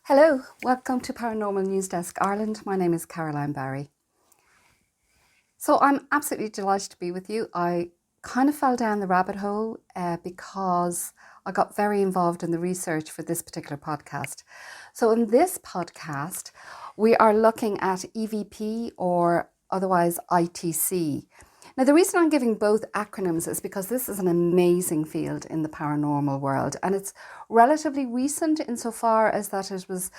Hello, welcome to Paranormal News Desk Ireland. My name is Caroline Barry. So I'm absolutely delighted to be with you. I kind of fell down the rabbit hole because I got very involved in the research for this particular podcast. So in this podcast, we are looking at EVP or otherwise ITC. Now, the reason I'm giving both acronyms is because this is an amazing field in the paranormal world, and it's relatively recent insofar as that it was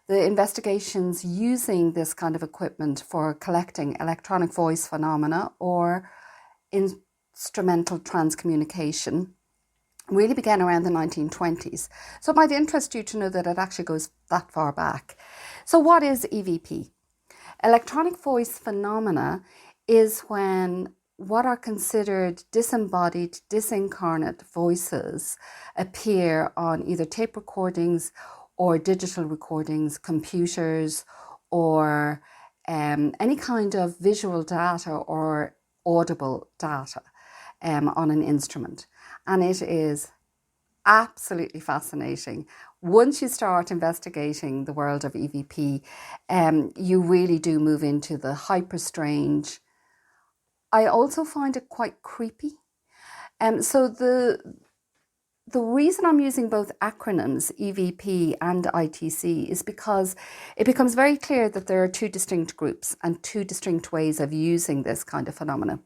the investigations using this kind of equipment for collecting electronic voice phenomena or instrumental transcommunication really began around the 1920s. So it might interest you to know that it actually goes that far back. So what is EVP? Electronic voice phenomena is when what are considered disembodied, disincarnate voices appear on either tape recordings or digital recordings, computers, or any kind of visual data or audible data on an instrument. And it is absolutely fascinating. Once you start investigating the world of EVP, you really do move into the hyper strange. I also find it quite creepy. So the reason I'm using both acronyms, EVP and ITC, is because it becomes very clear that there are two distinct groups and two distinct ways of using this kind of phenomena.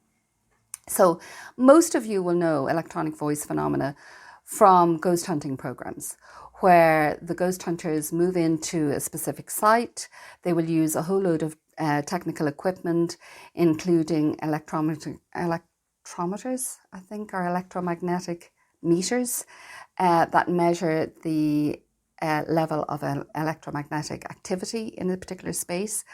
So most of you will know electronic voice phenomena from ghost hunting programs, where the ghost hunters move into a specific site. They will use a whole load of technical equipment, including electrometers, I think, or electromagnetic meters that measure the level of electromagnetic activity in a particular space.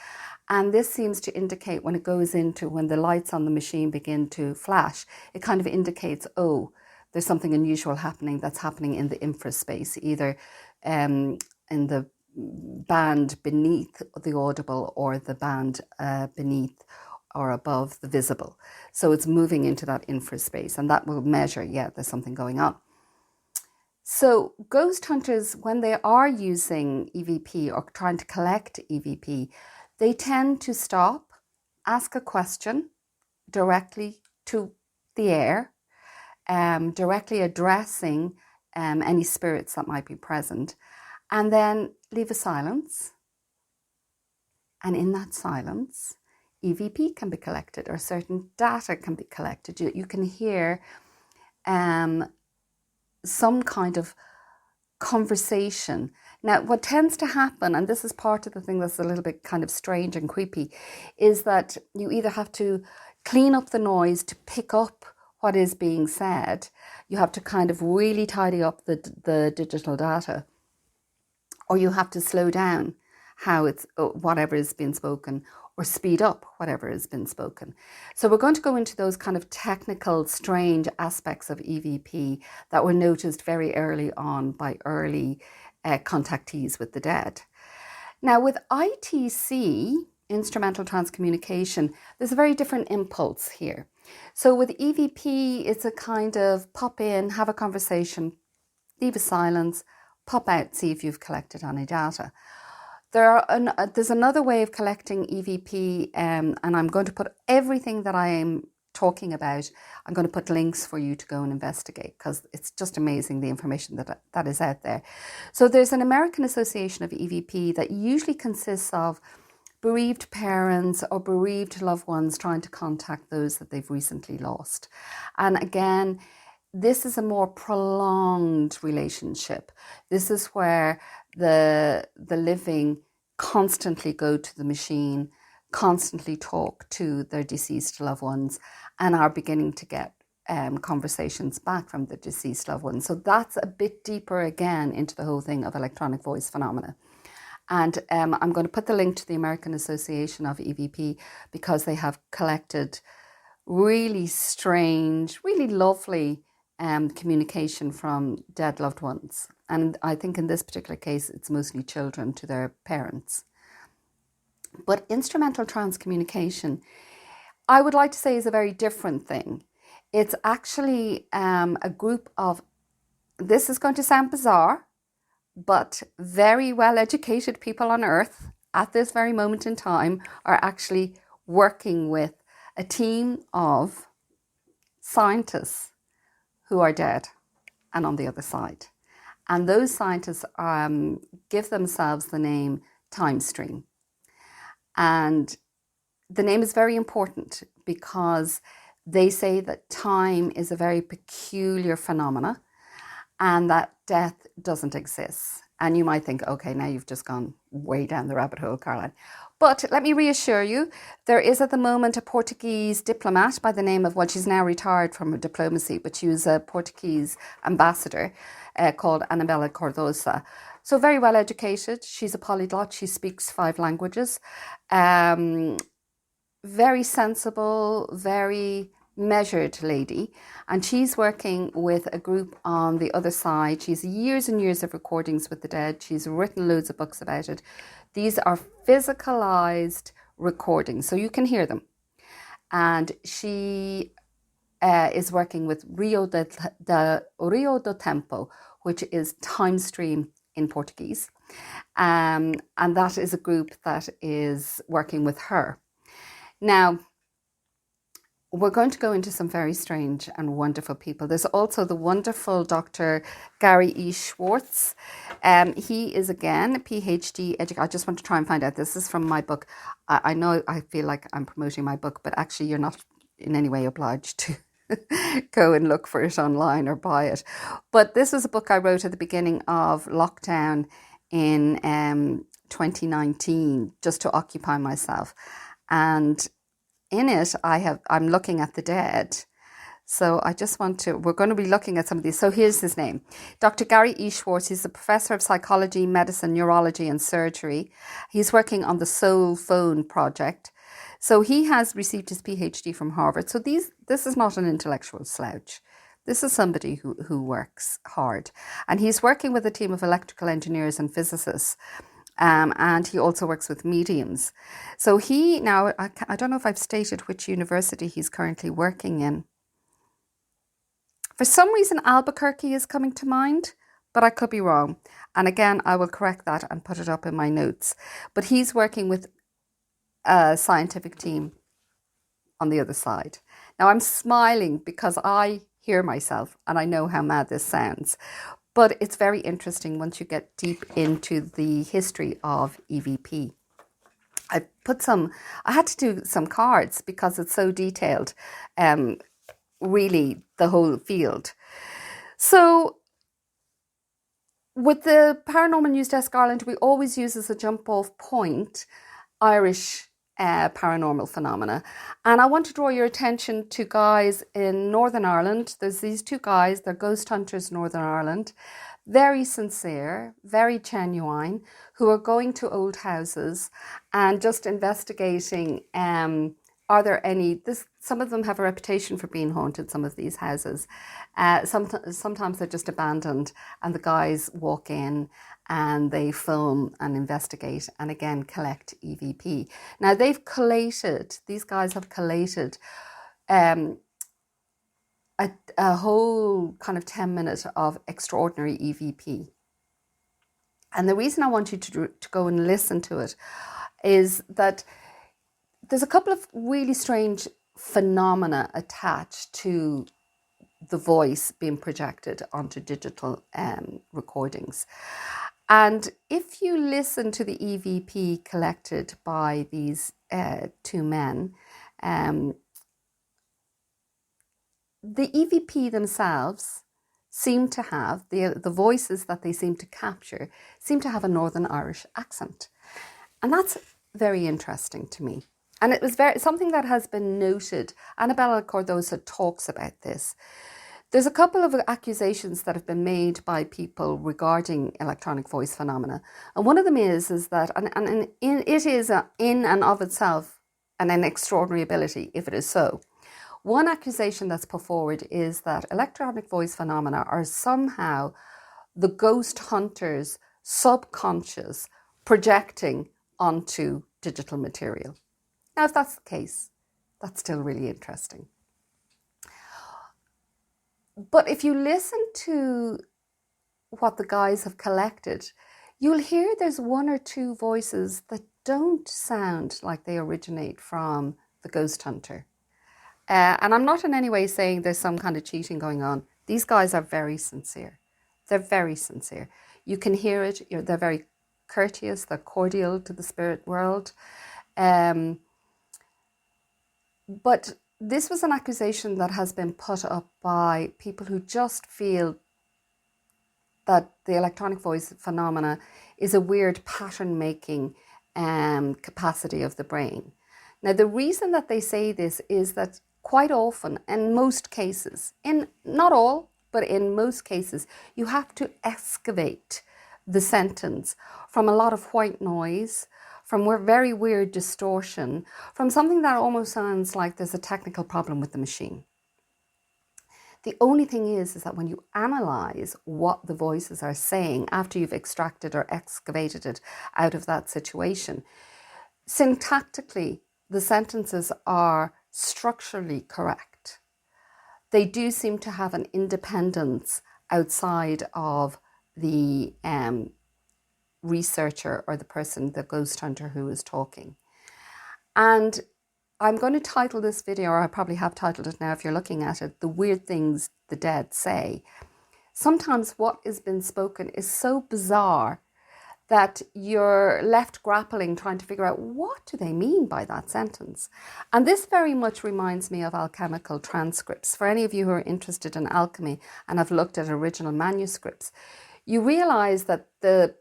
And this seems to indicate when the lights on the machine begin to flash, it kind of indicates, oh, there's something unusual that's happening in the infraspace, either in the band beneath the audible or the band beneath or above the visible. So it's moving into that infraspace, and that will measure, there's something going on. So ghost hunters, when they are using EVP or trying to collect EVP, they tend to stop, ask a question directly to the air, directly addressing any spirits that might be present, and then leave a silence. And in that silence, EVP can be collected, or certain data can be collected. You can hear some kind of conversation. Now, what tends to happen, and this is part of the thing that's a little bit kind of strange and creepy, is that you either have to clean up the noise to pick up what is being said. You have to kind of really tidy up the digital data, or you have to slow down whatever is being spoken, or speed up whatever has been spoken. So we're going to go into those kind of technical, strange aspects of EVP that were noticed very early on by early contactees with the dead. Now with ITC, instrumental transcommunication, there's a very different impulse here. So with EVP, it's a kind of pop in, have a conversation, leave a silence, pop out, see if you've collected any data. There's another way of collecting EVP, and I'm going to put everything that I am talking about, I'm going to put links for you to go and investigate, because it's just amazing the information that is out there. So there's an American Association of EVP that usually consists of bereaved parents or bereaved loved ones trying to contact those that they've recently lost. And again, this is a more prolonged relationship. This is where the living constantly go to the machine, constantly talk to their deceased loved ones, and are beginning to get conversations back from the deceased loved ones. So that's a bit deeper again into the whole thing of electronic voice phenomena. And I'm going to put the link to the American Association of EVP, because they have collected really strange, really lovely communication from dead loved ones. And I think in this particular case, it's mostly children to their parents. But instrumental transcommunication, I would like to say, is a very different thing. It's actually a group of, this is going to sound bizarre, but very well-educated people on Earth at this very moment in time are actually working with a team of scientists who are dead and on the other side. And those scientists give themselves the name Timestream. And the name is very important because they say that time is a very peculiar phenomena and that death doesn't exist. And you might think, okay, now you've just gone way down the rabbit hole, Caroline. But let me reassure you, there is at the moment a Portuguese diplomat by the name of, well, she's now retired from her diplomacy, but she was a Portuguese ambassador called Anabela Cardoso. So very well educated. She's a polyglot. She speaks 5 languages. Very sensible, very measured lady, and she's working with a group on the other side. She's years and years of recordings with the dead. She's written loads of books about it. These are physicalized recordings, so you can hear them. And she is working with Rio do Tempo, which is Timestream in Portuguese. And that is a group that is working with her. Now, we're going to go into some very strange and wonderful people. There's also the wonderful Dr. Gary E. Schwartz. He is, again, a PhD educator. I just want to try and find out. This is from my book. I know I feel like I'm promoting my book, but actually you're not in any way obliged to go and look for it online or buy it. But this was a book I wrote at the beginning of lockdown in 2019, just to occupy myself. And in it, I'm looking at the dead. So we're going to be looking at some of these. So here's his name. Dr. Gary E. Schwartz. He's a professor of psychology, medicine, neurology, and surgery. He's working on the Soul Phone project. So he has received his PhD from Harvard. So this is not an intellectual slouch. This is somebody who works hard. And he's working with a team of electrical engineers and physicists. And he also works with mediums. So I don't know if I've stated which university he's currently working in. For some reason, Albuquerque is coming to mind, but I could be wrong. And again, I will correct that and put it up in my notes. But he's working with a scientific team on the other side. Now, I'm smiling because I hear myself and I know how mad this sounds. But it's very interesting once you get deep into the history of EVP. I had to do some cards because it's so detailed, really the whole field. So with the Paranormal News Desk Ireland, we always use as a jump off point Irish paranormal phenomena. And I want to draw your attention to guys in Northern Ireland. There's these 2 guys, they're ghost hunters in Northern Ireland. Very sincere, very genuine, who are going to old houses and just investigating, are there any, some of them have a reputation for being haunted, some of these houses. Sometimes they're just abandoned and the guys walk in and they film and investigate and again collect EVP. Now these guys have collated a whole kind of 10 minutes of extraordinary EVP. And the reason I want you to go and listen to it is that there's a couple of really strange phenomena attached to the voice being projected onto digital recordings. And if you listen to the EVP collected by these 2 men, the EVP themselves seem to have, the voices that they seem to capture, seem to have a Northern Irish accent. And that's very interesting to me. And it was something that has been noted. Anabela Cardoso talks about this. There's a couple of accusations that have been made by people regarding electronic voice phenomena. And one of them is that, it is in and of itself an extraordinary ability, if it is so. One accusation that's put forward is that electronic voice phenomena are somehow the ghost hunter's subconscious projecting onto digital material. Now, if that's the case, that's still really interesting. But if you listen to what the guys have collected, you'll hear there's one or two voices that don't sound like they originate from the ghost hunter. And I'm not in any way saying there's some kind of cheating going on. These guys are very sincere. They're very sincere. You can hear it. They're very courteous. They're cordial to the spirit world. But this was an accusation that has been put up by people who just feel that the electronic voice phenomena is a weird pattern-making capacity of the brain. Now, the reason that they say this is that quite often, in most cases, in not all, but in most cases, you have to excavate the sentence from a lot of white noise, from very weird distortion, from something that almost sounds like there's a technical problem with the machine. The only thing is that when you analyze what the voices are saying after you've extracted or excavated it out of that situation, syntactically, the sentences are structurally correct. They do seem to have an independence outside of the researcher or the person, the ghost hunter who is talking. And I'm going to title this video, or I probably have titled it now if you're looking at it, The Weird Things the Dead Say. Sometimes what has been spoken is so bizarre that you're left grappling, trying to figure out what do they mean by that sentence. And this very much reminds me of alchemical transcripts. For any of you who are interested in alchemy and have looked at original manuscripts, you realize that the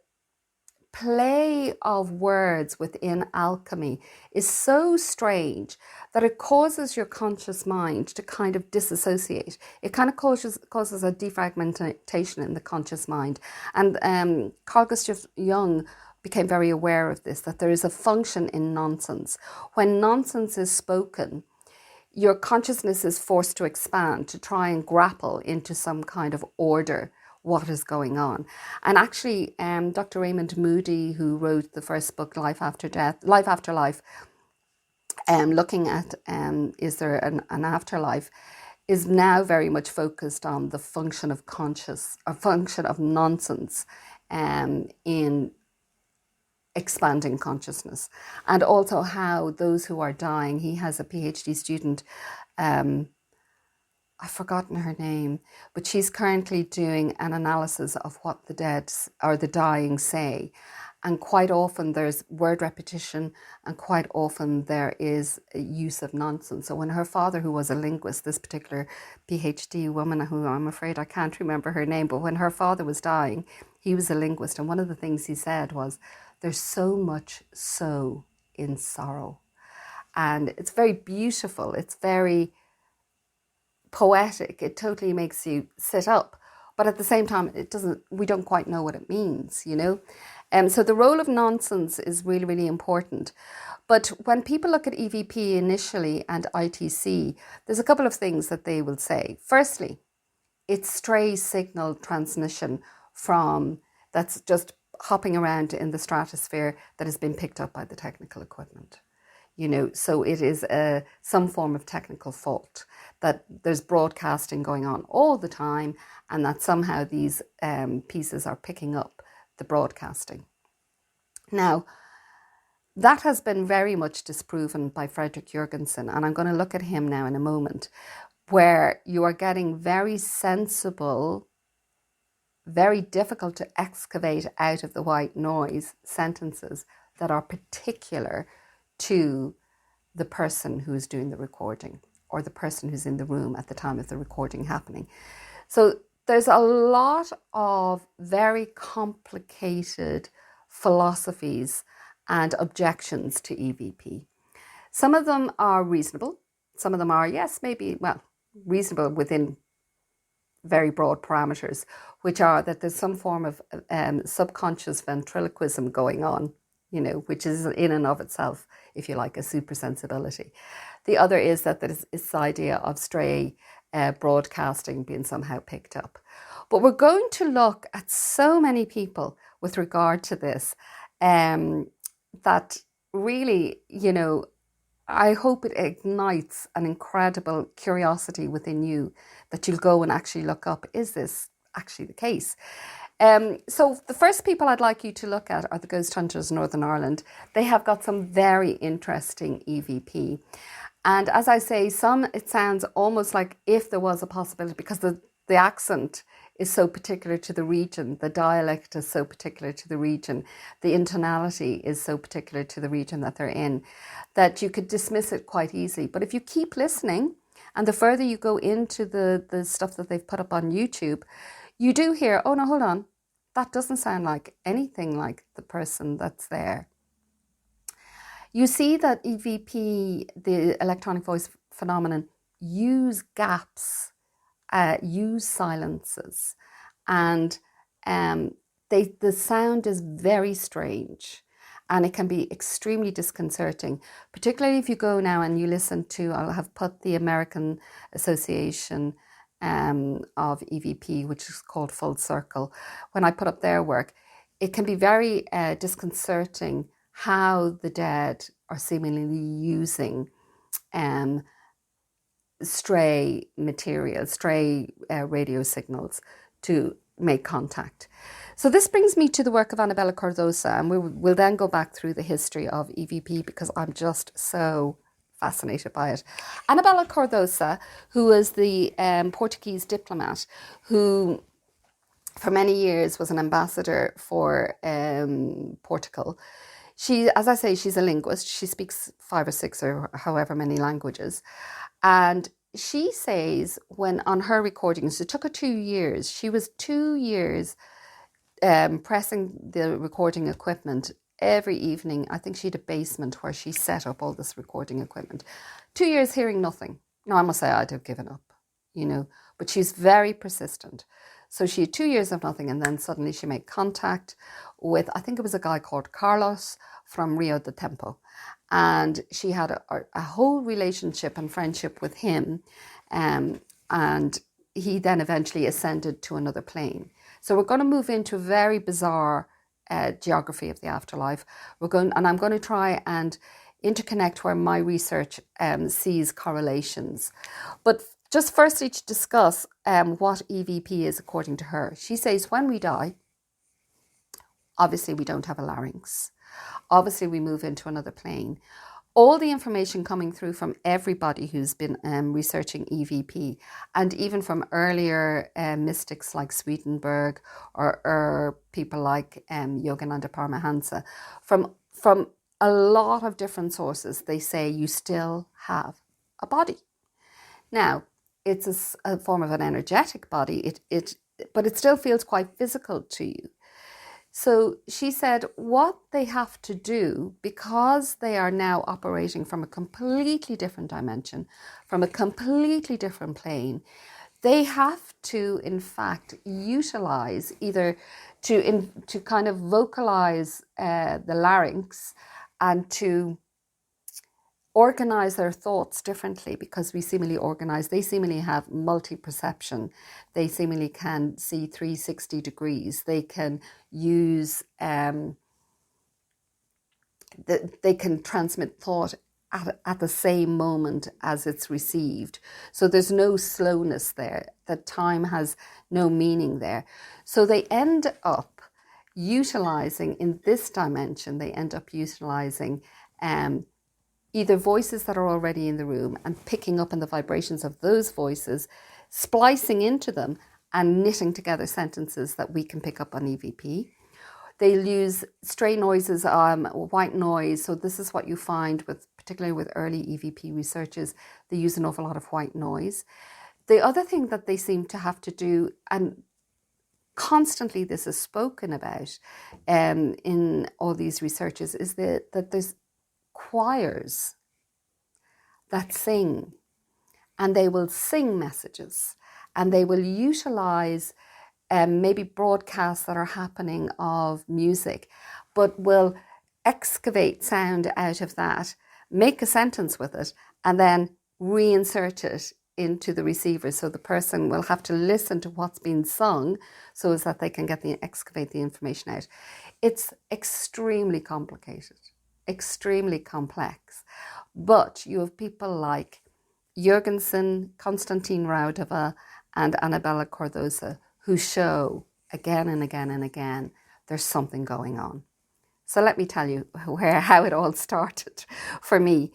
play of words within alchemy is so strange that it causes your conscious mind to kind of disassociate. It kind of causes a defragmentation in the conscious mind. And Carl Gustav Jung became very aware of this, that there is a function in nonsense. When nonsense is spoken, your consciousness is forced to expand, to try and grapple into some kind of order what is going on. And actually, Dr. Raymond Moody, who wrote the first book, Life After Life, looking at is there an afterlife, is now very much focused on the function of function of nonsense in expanding consciousness, and also how those who are dying. He has a PhD student, I've forgotten her name, but she's currently doing an analysis of what the dead or the dying say. And quite often there's word repetition, and quite often there is a use of nonsense. So when her father, who was a linguist, this particular PhD woman, who I'm afraid I can't remember her name, but when her father was dying, he was a linguist. And one of the things he said was, there's so much so in sorrow. And it's very beautiful. It's very poetic. It totally makes you sit up, but at the same time we don't quite know what it means, you know. So the role of nonsense is really, really important. But when people look at EVP initially and ITC, there's a couple of things that they will say. Firstly, it's stray signal transmission that's just hopping around in the stratosphere that has been picked up by the technical equipment. You know, so it is some form of technical fault, that there's broadcasting going on all the time, and that somehow these pieces are picking up the broadcasting. Now, that has been very much disproven by Frederick Jurgensen, and I'm going to look at him now in a moment, where you are getting very sensible, very difficult to excavate out of the white noise sentences that are particular to the person who is doing the recording, or the person who's in the room at the time of the recording happening. So there's a lot of very complicated philosophies and objections to EVP. Some of them are reasonable. Some of them are, yes, maybe, well, reasonable within very broad parameters, which are that there's some form of subconscious ventriloquism going on, you know, which is in and of itself, if you like, a supersensibility. The other is that there's this idea of stray broadcasting being somehow picked up. But we're going to look at so many people with regard to this that really, you know, I hope it ignites an incredible curiosity within you, that you'll go and actually look up, is this actually the case? So the first people I'd like you to look at are the Ghost Hunters Northern Ireland. They have got some very interesting EVP. And as I say, it sounds almost like if there was a possibility, because the accent is so particular to the region, the dialect is so particular to the region, the intonality is so particular to the region that they're in, that you could dismiss it quite easily. But if you keep listening, and the further you go into the stuff that they've put up on YouTube, you do hear, oh no, hold on, that doesn't sound like anything like the person that's there. You see that EVP, the electronic voice phenomenon, use gaps, use silences, and the sound is very strange, and it can be extremely disconcerting, particularly if you go now and you listen to, I'll have put the American Association of EVP, which is called Full Circle. When I put up their work, it can be very disconcerting how the dead are seemingly using stray material, stray radio signals to make contact. So this brings me to the work of Anabela Cardoso, and we'll then go back through the history of EVP because I'm just so fascinated by it. Anabela Cardoso, who was the Portuguese diplomat who for many years was an ambassador for Portugal. She, as I say, she's a linguist. She speaks 5 or 6 or however many languages. And she says when on her recordings, it took her 2 years. She was 2 years pressing the recording equipment every evening. I think she had a basement where she set up all this recording equipment. 2 years hearing nothing. Now, I must say I'd have given up, but she's very persistent. So she had 2 years of nothing, and then suddenly she made contact with, I think it was a guy called Carlos from Rio de Tempo. And she had a whole relationship and friendship with him. And he then eventually ascended to another plane. So we're going to move into a very bizarre geography of the afterlife. And I'm going to try and interconnect where my research sees correlations. But just firstly to discuss what EVP is according to her. She says when we die, obviously we don't have a larynx. Obviously we move into another plane. All the information coming through from everybody who's been researching EVP, and even from earlier mystics like Swedenborg or people like Yogananda Paramahansa, from a lot of different sources, they say you still have a body. Now, it's a form of an energetic body, but it still feels quite physical to you. So she said what they have to do, because they are now operating from a completely different dimension, from a completely different plane, they have to, in fact, utilize either to kind of vocalize the larynx and to organize their thoughts differently, because they seemingly have multi-perception. They seemingly can see 360 degrees. They can use, they can transmit thought at the same moment as it's received. So there's no slowness there. The time has no meaning there. So they end up utilizing, in this dimension, either voices that are already in the room and picking up on the vibrations of those voices, splicing into them and knitting together sentences that we can pick up on EVP. They'll use stray noises, white noise. So this is what you find particularly with early EVP researchers, they use an awful lot of white noise. The other thing that they seem to have to do, and constantly this is spoken about in all these researches, is that there's choirs that sing, and they will sing messages, and they will utilize maybe broadcasts that are happening of music, but will excavate sound out of that, make a sentence with it, and then reinsert it into the receiver. So the person will have to listen to what's being sung so as that they can excavate the information out. It's extremely complicated, extremely complex. But you have people like Jurgensen, Konstantin Raudive, and Anabela Cardoso who show again and again and again, there's something going on. So let me tell you how it all started for me.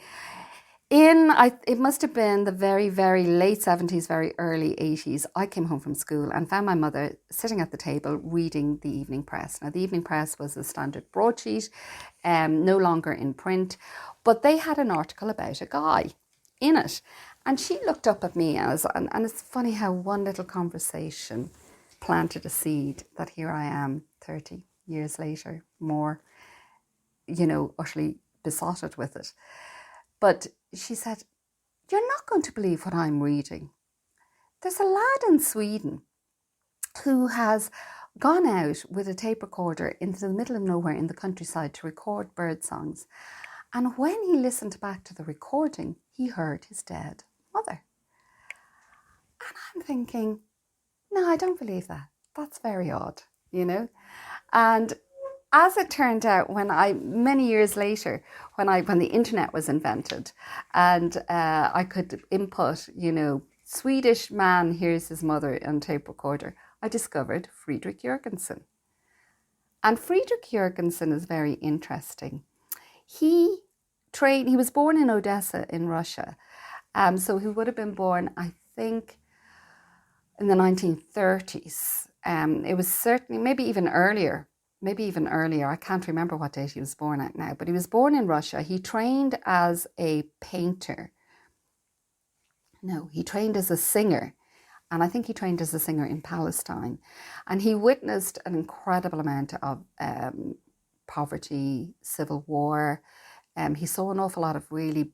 It must have been the very, very late 70s, very early 80s. I came home from school and found my mother sitting at the table reading the evening press. Now, the evening press was a standard broadsheet, no longer in print, but they had an article about a guy in it. And she looked up at me and it's funny how one little conversation planted a seed that here I am 30 years later, more, utterly besotted with it. But she said, "You're not going to believe what I'm reading. There's a lad in Sweden who has gone out with a tape recorder into the middle of nowhere in the countryside to record bird songs. And when he listened back to the recording, he heard his dead mother." And I'm thinking, no, I don't believe that. That's very odd, And as it turned out, many years later, when the internet was invented, and I could input, Swedish man hears his mother on tape recorder, I discovered Fredrik Jürgensen. And Fredrik Jürgensen is very interesting. He was born in Odessa in Russia. So he would have been born, I think, in the 1930s. It was certainly, maybe even earlier. I can't remember what date he was born at now, but he was born in Russia. He trained as a painter. No, he trained as a singer. And I think he trained as a singer in Palestine. And he witnessed an incredible amount of poverty, civil war. He saw an awful lot of really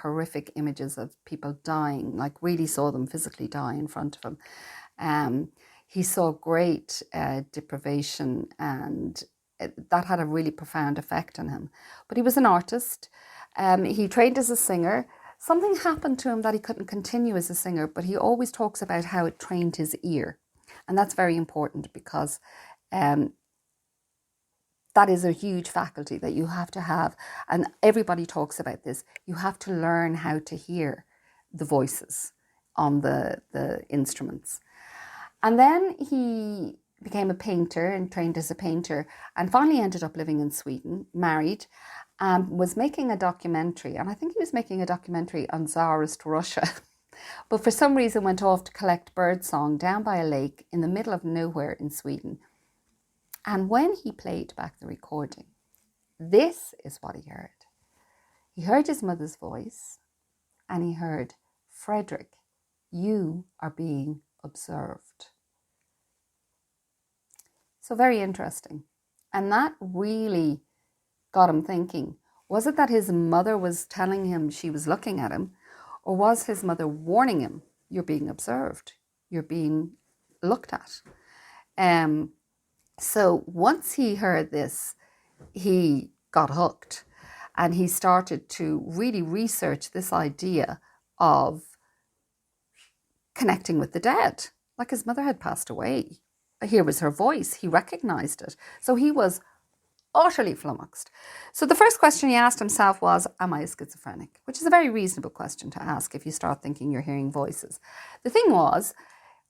horrific images of people dying, like really saw them physically die in front of him. He saw great deprivation, and that had a really profound effect on him. But he was an artist. He trained as a singer. Something happened to him that he couldn't continue as a singer, but he always talks about how it trained his ear. And that's very important because that is a huge faculty that you have to have. And everybody talks about this. You have to learn how to hear the voices on the instruments. And then he became a painter and trained as a painter, and finally ended up living in Sweden, married, was making a documentary. And I think he was making a documentary on Tsarist Russia. But for some reason went off to collect birdsong down by a lake in the middle of nowhere in Sweden. And when he played back the recording, this is what he heard. He heard his mother's voice, and he heard, "Fredrik, you are being observed." So very interesting. And that really got him thinking, was it that his mother was telling him she was looking at him, or was his mother warning him, "You're being observed, you're being looked at"? So once he heard this, he got hooked, and he started to really research this idea of connecting with the dead. Like his mother had passed away. Here was her voice. He recognized it. So he was utterly flummoxed. So the first question he asked himself was, am I a schizophrenic? Which is a very reasonable question to ask if you start thinking you're hearing voices. The thing was,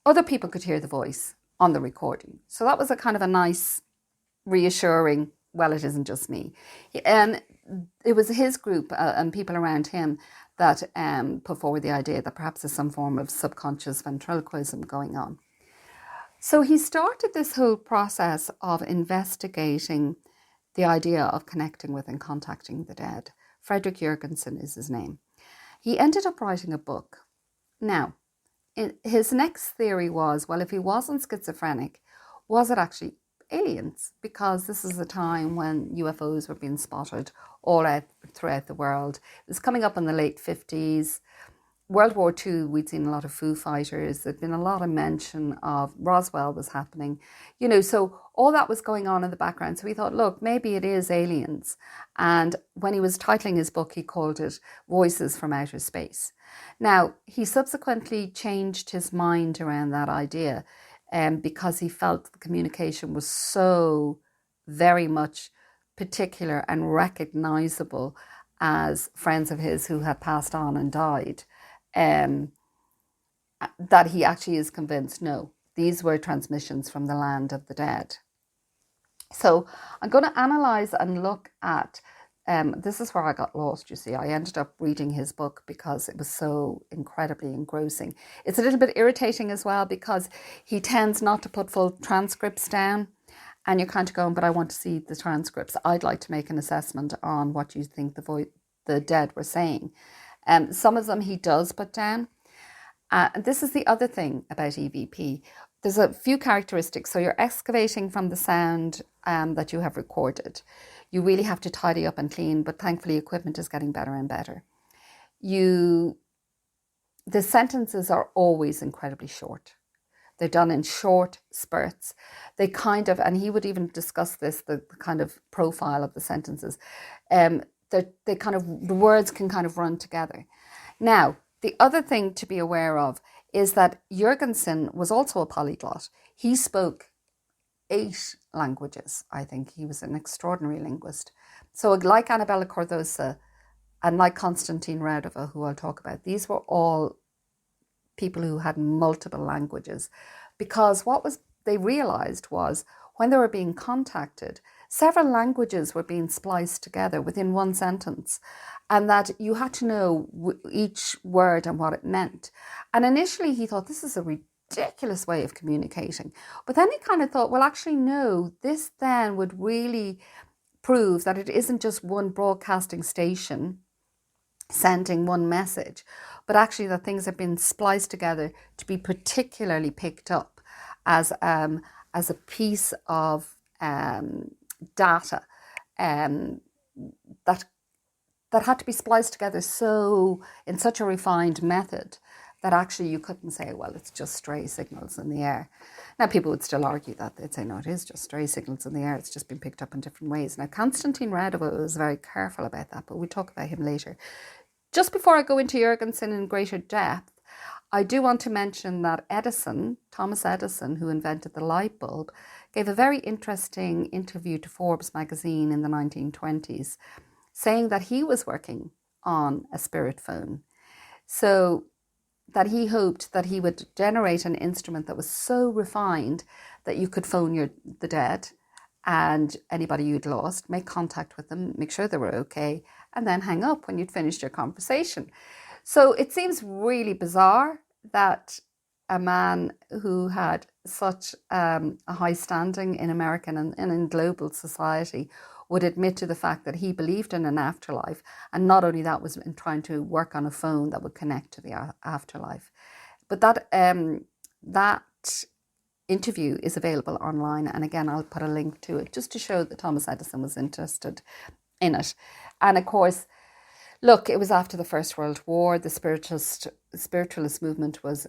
other people could hear the voice on the recording. So that was a kind of a nice, reassuring, well, it isn't just me. And it was his group and people around him that put forward the idea that perhaps there's some form of subconscious ventriloquism going on. So he started this whole process of investigating the idea of connecting with and contacting the dead. Fredrik Jürgensen is his name. He ended up writing a book. Now, his next theory was, well, if he wasn't schizophrenic, was it actually aliens? Because this is a time when UFOs were being spotted all out throughout the world. It was coming up in the late 50s. World War II, we'd seen a lot of Foo Fighters. There'd been a lot of mention of Roswell was happening. So all that was going on in the background. So we thought, look, maybe it is aliens. And when he was titling his book, he called it Voices from Outer Space. Now, he subsequently changed his mind around that idea because he felt the communication was so very much particular and recognizable as friends of his who had passed on and died. That he actually is convinced, no, these were transmissions from the land of the dead. So I'm going to analyze and look at, this is where I got lost, you see. I ended up reading his book because it was so incredibly engrossing. It's a little bit irritating as well because he tends not to put full transcripts down. And you're kind of going, but I want to see the transcripts. I'd like to make an assessment on what you think the dead were saying. Some of them he does put down. And this is the other thing about EVP. There's a few characteristics. So you're excavating from the sound that you have recorded. You really have to tidy up and clean, but thankfully equipment is getting better and better. The sentences are always incredibly short. They're done in short spurts. They kind of, and he would even discuss this, the kind of profile of the sentences. The words can kind of run together. Now, the other thing to be aware of is that Jurgensen was also a polyglot. He spoke 8 languages, I think. He was an extraordinary linguist. So like Anabela Cardoso and like Konstantin Raudive, who I'll talk about, these were all people who had multiple languages, because what they realized was when they were being contacted, several languages were being spliced together within one sentence, and that you had to know each word and what it meant. And initially he thought, this is a ridiculous way of communicating. But then he kind of thought, well, actually, no, this then would really prove that it isn't just one broadcasting station sending one message, but actually that things have been spliced together to be particularly picked up as a piece of data that had to be spliced together so in such a refined method that actually you couldn't say, well, it's just stray signals in the air. Now, people would still argue that. They'd say, no, it is just stray signals in the air. It's just been picked up in different ways. Now, Konstantin Raudive was very careful about that, but we'll talk about him later. Just before I go into Jurgensen in greater depth, I do want to mention that Edison, Thomas Edison, who invented the light bulb, gave a very interesting interview to Forbes magazine in the 1920s, saying that he was working on a spirit phone. So that he hoped that he would generate an instrument that was so refined that you could phone the dead and anybody you'd lost, make contact with them, make sure they were okay, and then hang up when you'd finished your conversation. So it seems really bizarre that a man who had such a high standing in American and in global society would admit to the fact that he believed in an afterlife, and not only that, was in trying to work on a phone that would connect to the afterlife. But that interview is available online, and again I'll put a link to it just to show that Thomas Edison was interested in it. And of course, look, it was after the First World War. The spiritualist movement was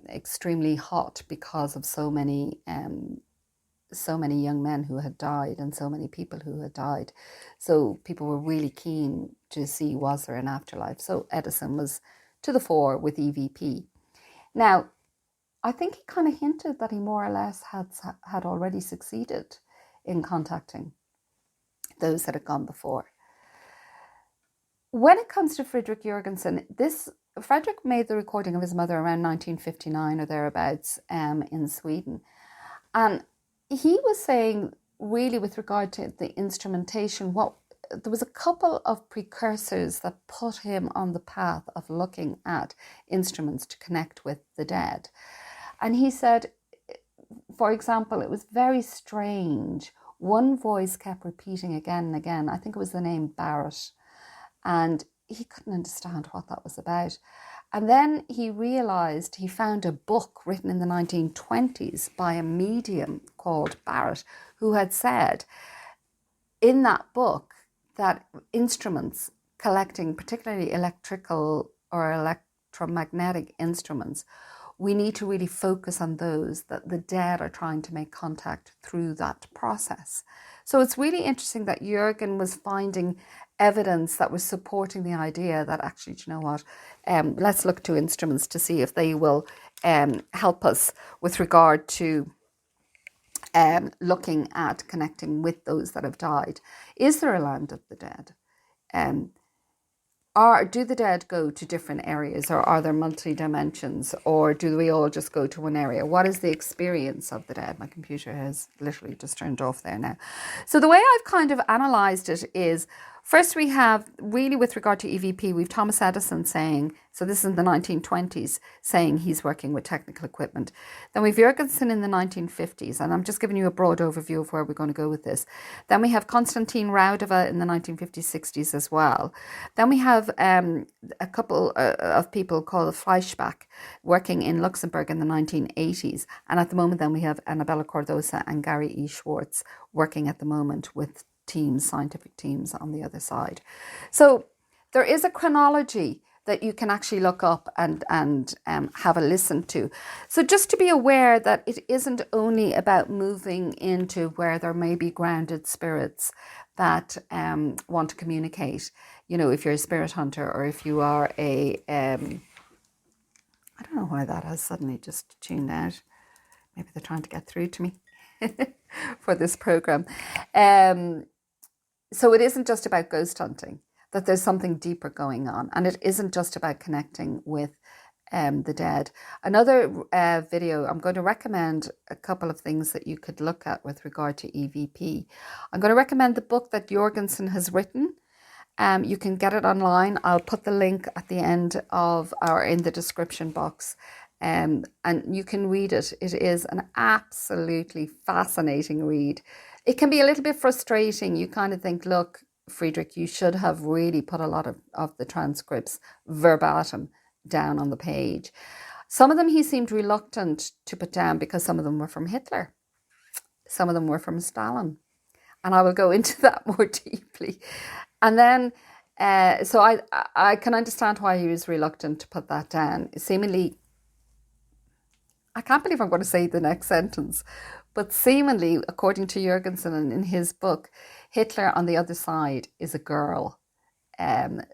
extremely hot because of so many young men who had died and so many people who had died. So people were really keen to see, was there an afterlife? So Edison was to the fore with EVP. Now, I think he kind of hinted that he more or less had already succeeded in contacting those that had gone before. When it comes to Fredrik Jurgensen, Fredrik made the recording of his mother around 1959 or thereabouts in Sweden. And he was saying, really, with regard to the instrumentation, there was a couple of precursors that put him on the path of looking at instruments to connect with the dead. And he said, for example, it was very strange. One voice kept repeating again and again. I think it was the name Barrett. And he couldn't understand what that was about. And then he realised he found a book written in the 1920s by a medium called Barrett, who had said in that book that instruments collecting, particularly electrical or electromagnetic instruments, we need to really focus on those that the dead are trying to make contact through that process. So it's really interesting that Jürgen was finding evidence that was supporting the idea that actually, do you know what, let's look to instruments to see if they will help us with regard to looking at connecting with those that have died. Is there a land of the dead? do the dead go to different areas, or are there multi-dimensions, or do we all just go to one area? What is the experience of the dead? My computer has literally just turned off there now. So the way I've kind of analysed it is, first we have, really with regard to EVP, we've Thomas Edison saying, so this is in the 1920s, saying he's working with technical equipment. Then we've Jurgensen in the 1950s, and I'm just giving you a broad overview of where we're going to go with this. Then we have Konstantin Raudive in the 1950s, 60s as well. Then we have a couple of people called Fleischbach working in Luxembourg in the 1980s. And at the moment then we have Anabela Cardoso and Gary E. Schwartz working at the moment with teams, scientific teams on the other side. So there is a chronology that you can actually look up and have a listen to. So just to be aware that it isn't only about moving into where there may be grounded spirits that want to communicate. You know, if you're a spirit hunter, or if you are a, I don't know why that has suddenly just tuned out. Maybe they're trying to get through to me for this program. So it isn't just about ghost hunting, that there's something deeper going on. And it isn't just about connecting with the dead. Another video, I'm going to recommend a couple of things that you could look at with regard to EVP. I'm going to recommend the book that Jurgensen has written. You can get it online. I'll put the link at the end of, or in the description box. And you can read it. It is an absolutely fascinating read. It can be a little bit frustrating. You kind of think, look, Friedrich, you should have really put a lot of the transcripts verbatim down on the page. Some of them he seemed reluctant to put down because some of them were from Hitler. Some of them were from Stalin. And I will go into that more deeply. And then, so I can understand why he was reluctant to put that down. Seemingly, I can't believe I'm going to say the next sentence, but seemingly, according to Jurgensen in his book, Hitler on the other side is a girl.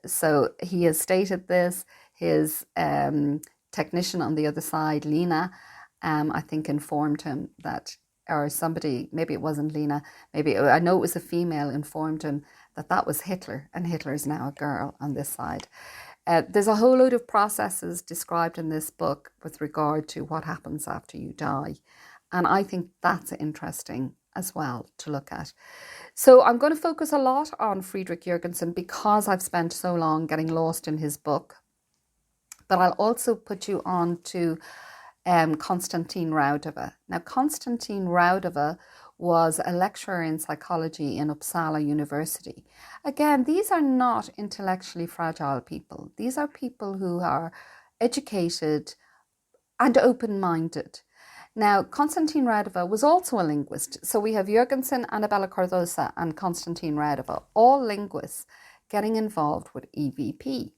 So he has stated this. His technician on the other side, Lena, I think informed him that, or somebody, maybe it wasn't Lena, maybe, I know it was a female, informed him that that was Hitler, and Hitler is now a girl on this side. There's a whole load of processes described in this book with regard to what happens after you die. And I think that's interesting as well to look at. So I'm going to focus a lot on Friedrich Jurgensen because I've spent so long getting lost in his book. But I'll also put you on to Konstantin Raudive. Now, Konstantin Raudive was a lecturer in psychology in Uppsala University. Again, these are not intellectually fragile people. These are people who are educated and open-minded. Now, Konstantin Raudive was also a linguist. So we have Jurgensen, Anabela Cardoso, and Konstantin Raudive, all linguists getting involved with EVP.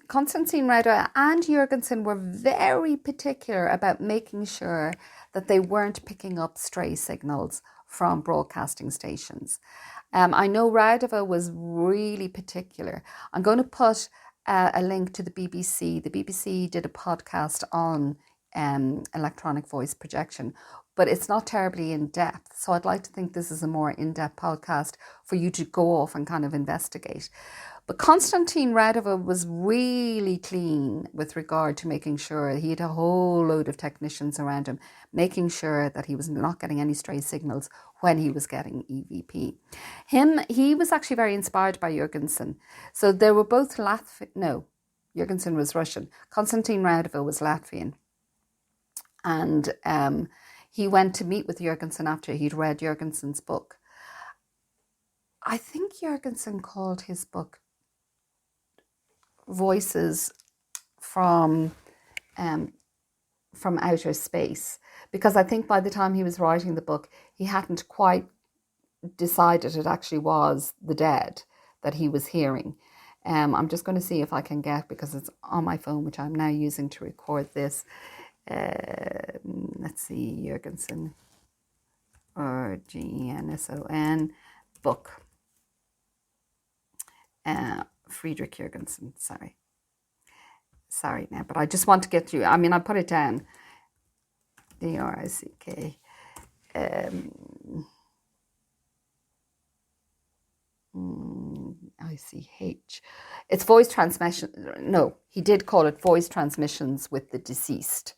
Konstantin Raudive and Jurgensen were very particular about making sure that they weren't picking up stray signals from broadcasting stations. I know Raudive was really particular. I'm going to put a link to the BBC. The BBC did a podcast on electronic voice projection, but it's not terribly in depth. So I'd like to think this is a more in-depth podcast for you to go off and kind of investigate. But Konstantin Raudive was really clean with regard to making sure he had a whole load of technicians around him, making sure that he was not getting any stray signals when he was getting EVP. He was actually very inspired by Jurgensen. So they were both Jurgensen was Russian. Konstantin Raudive was Latvian. And he went to meet with Jurgensen after he'd read Jurgensen's book. I think Jurgensen called his book Voices from Outer Space, because I think by the time he was writing the book, he hadn't quite decided it actually was the dead that he was hearing. I'm just going to see if I can get, because it's on my phone, which I'm now using to record this. Let's see, Jurgensen, or Genson, book. Friedrich Jurgensen, sorry now, but I just want to get you, I mean, I put it down, D-R-I-C-K, I VICH. It's voice transmission. No, he did call it voice transmissions with the deceased.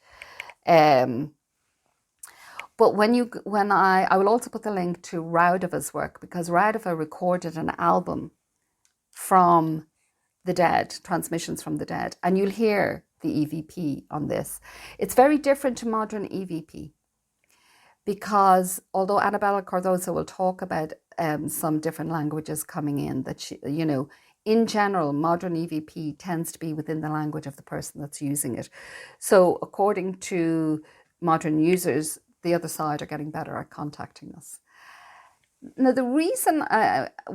But I will also put the link to Raudive's work, because Raudive recorded an album from the dead, transmissions from the dead, and you'll hear the EVP on this. It's very different to modern EVP, because although Anabela Cardoso will talk about some different languages coming in, that she, in general, modern EVP tends to be within the language of the person that's using it. So according to modern users, the other side are getting better at contacting us. Now, the reason,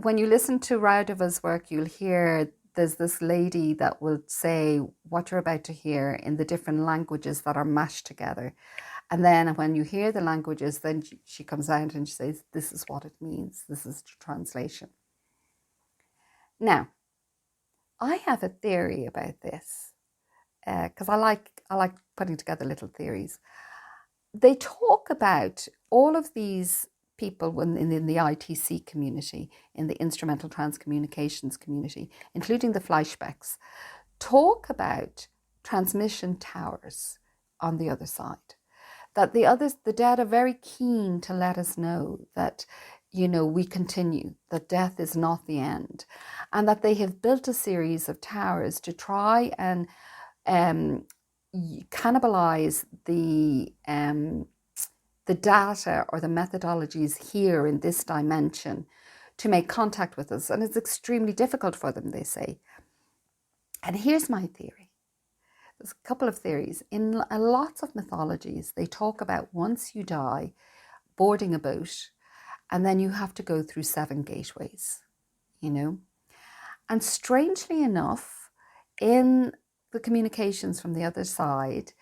when you listen to Raudive's work, you'll hear there's this lady that will say what you're about to hear in the different languages that are mashed together. And then when you hear the languages, then she comes out and she says, this is what it means. This is the translation. Now, I have a theory about this, because I like putting together little theories. They talk about all of these people in the ITC community, in the instrumental transcommunications community, including the Fleischbecks, talk about transmission towers on the other side. That the dead are very keen to let us know that, we continue, that death is not the end, and that they have built a series of towers to try and cannibalize the data or the methodologies here in this dimension to make contact with us. And it's extremely difficult for them, they say. And here's my theory. There's a couple of theories. In lots of mythologies, they talk about once you die, boarding a boat, and then you have to go through 7 gateways, And strangely enough, in the communications from the other side,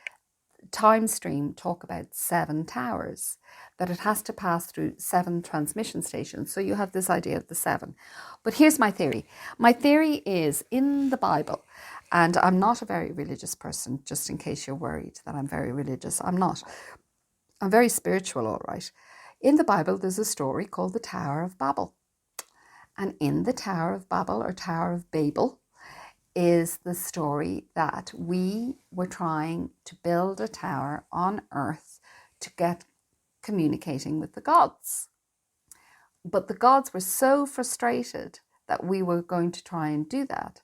Timestream talk about 7 towers, that it has to pass through 7 transmission stations. So you have this idea of the 7. But here's my theory. My theory is in the Bible, and I'm not a very religious person, just in case you're worried that I'm very religious. I'm not. I'm very spiritual, all right. In the Bible, there's a story called the Tower of Babel. And in the Tower of Babel, or Tower of Babel, is the story that we were trying to build a tower on Earth to get communicating with the gods. But the gods were so frustrated that we were going to try and do that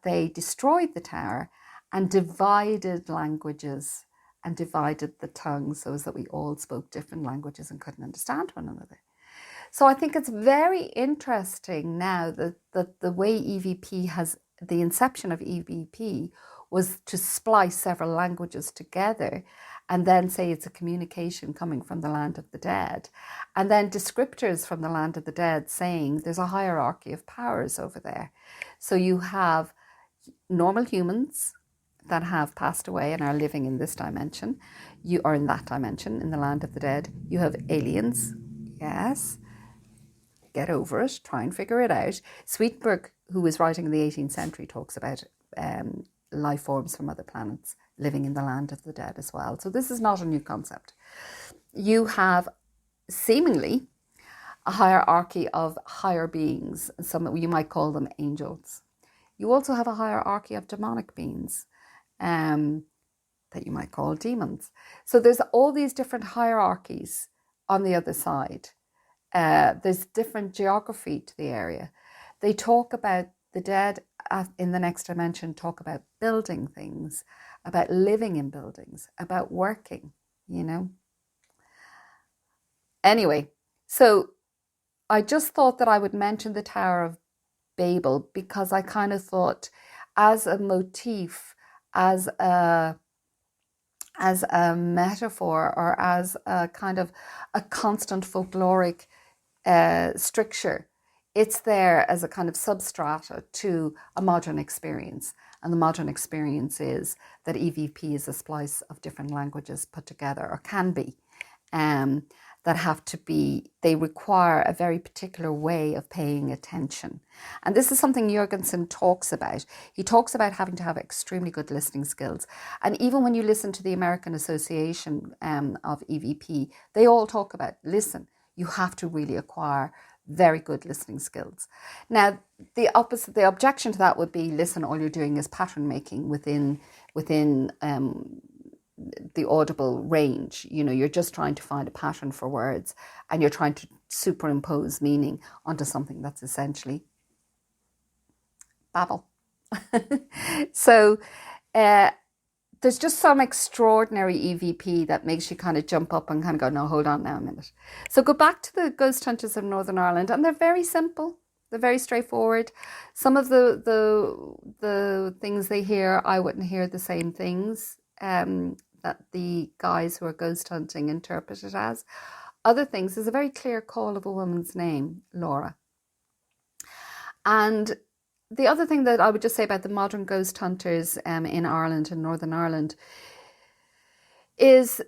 they destroyed the tower and divided languages and divided the tongues so that we all spoke different languages and couldn't understand one another. So I think it's very interesting now that the way EVP has, the inception of EVP was to splice several languages together and then say it's a communication coming from the land of the dead. And then descriptors from the land of the dead saying there's a hierarchy of powers over there. So you have normal humans that have passed away and are living in this dimension. You are in that dimension, in the land of the dead. You have aliens, yes. Get over it, try and figure it out. Swedenborg, who was writing in the 18th century, talks about life forms from other planets living in the land of the dead as well. So this is not a new concept. You have seemingly a hierarchy of higher beings. Some, you might call them angels. You also have a hierarchy of demonic beings that you might call demons. So there's all these different hierarchies on the other side. There's different geography to the area. They talk about the dead in the next dimension, talk about building things, about living in buildings, about working, Anyway, so I just thought that I would mention the Tower of Babel because I kind of thought as a motif, as a metaphor, or as a kind of a constant folkloric stricture, it's there as a kind of substrata to a modern experience. And the modern experience is that EVP is a splice of different languages put together, or can be, that have to be, they require a very particular way of paying attention. And this is something Jurgensen talks about. He talks about having to have extremely good listening skills. And even when you listen to the American Association of EVP, they all talk about, listen, you have to really acquire very good listening skills. Now, the objection to that would be, listen, all you're doing is pattern making within the audible range. You're just trying to find a pattern for words, and you're trying to superimpose meaning onto something that's essentially babble. So there's just some extraordinary EVP that makes you kind of jump up and kind of go, no, hold on now a minute. So go back to the ghost hunters of Northern Ireland, and they're very simple. They're very straightforward. Some of the things they hear, I wouldn't hear the same things that the guys who are ghost hunting interpret it as. Other things, there's a very clear call of a woman's name, Laura. And the other thing that I would just say about the modern ghost hunters in Ireland and Northern Ireland is,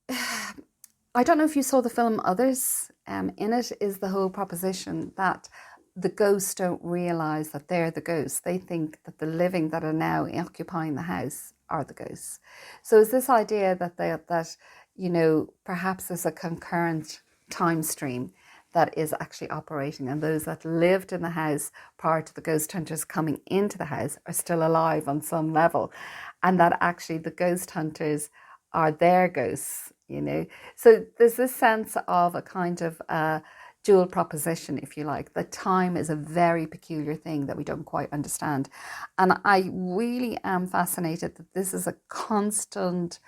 I don't know if you saw the film Others. In it is the whole proposition that the ghosts don't realise that they're the ghosts. They think that the living that are now occupying the house are the ghosts. So it's this idea that perhaps there's a concurrent time stream that is actually operating, and those that lived in the house prior to the ghost hunters coming into the house are still alive on some level, and that actually the ghost hunters are their ghosts, So there's this sense of a kind of dual proposition, if you like, that time is a very peculiar thing that we don't quite understand. And I really am fascinated that this is a constant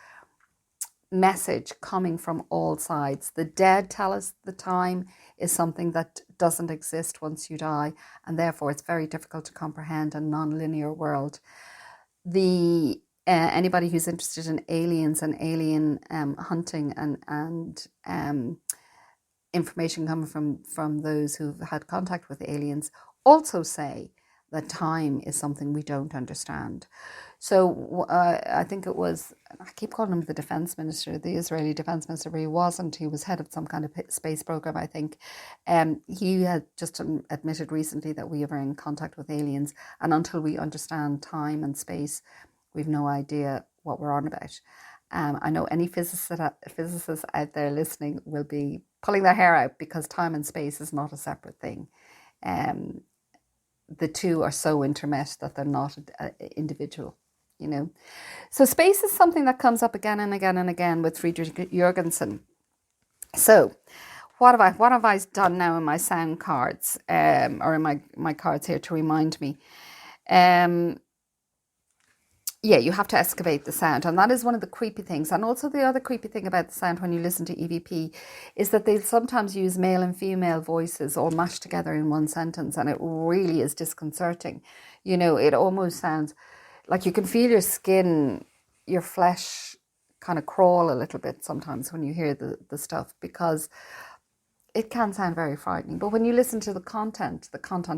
message coming from all sides. The dead tell us the time is something that doesn't exist once you die, and therefore it's very difficult to comprehend a non-linear world. Anybody who's interested in aliens and alien hunting and information coming from those who've had contact with aliens also say that time is something we don't understand. So I think it was, I keep calling him the defense minister, the Israeli defense minister, but he wasn't. He was head of some kind of space program, I think. He had just admitted recently that we are in contact with aliens, and until we understand time and space, we've no idea what we're on about. I know any physicists out there listening will be pulling their hair out, because time and space is not a separate thing. The two are so intermet that they're not individual, So space is something that comes up again and again and again with Friedrich Jürgensen. So what have I done now in my sound cards, or in my cards here to remind me? You have to excavate the sound, and that is one of the creepy things. And also the other creepy thing about the sound when you listen to EVP is that they sometimes use male and female voices all mashed together in one sentence, and it really is disconcerting. It almost sounds like you can feel your skin, your flesh kind of crawl a little bit sometimes when you hear the stuff, because it can sound very frightening. But when you listen to the content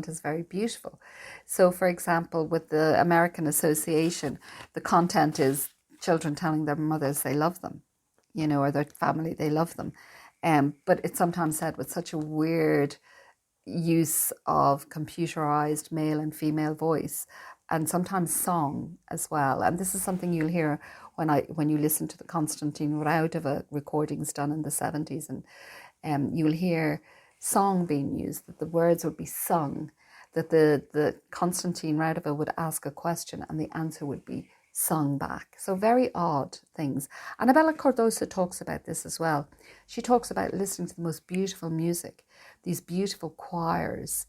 is very beautiful. So, for example, with the American Association, the content is children telling their mothers they love them, or their family they love them. But it's sometimes said with such a weird use of computerized male and female voice, and sometimes song as well. And this is something you'll hear when you listen to the Konstantin Raudive recordings done in the 70s, and you'll hear song being used, that the words would be sung, that the Konstantin Raudive would ask a question and the answer would be sung back. So very odd things. Anabela Cardoso talks about this as well. She talks about listening to the most beautiful music, these beautiful choirs,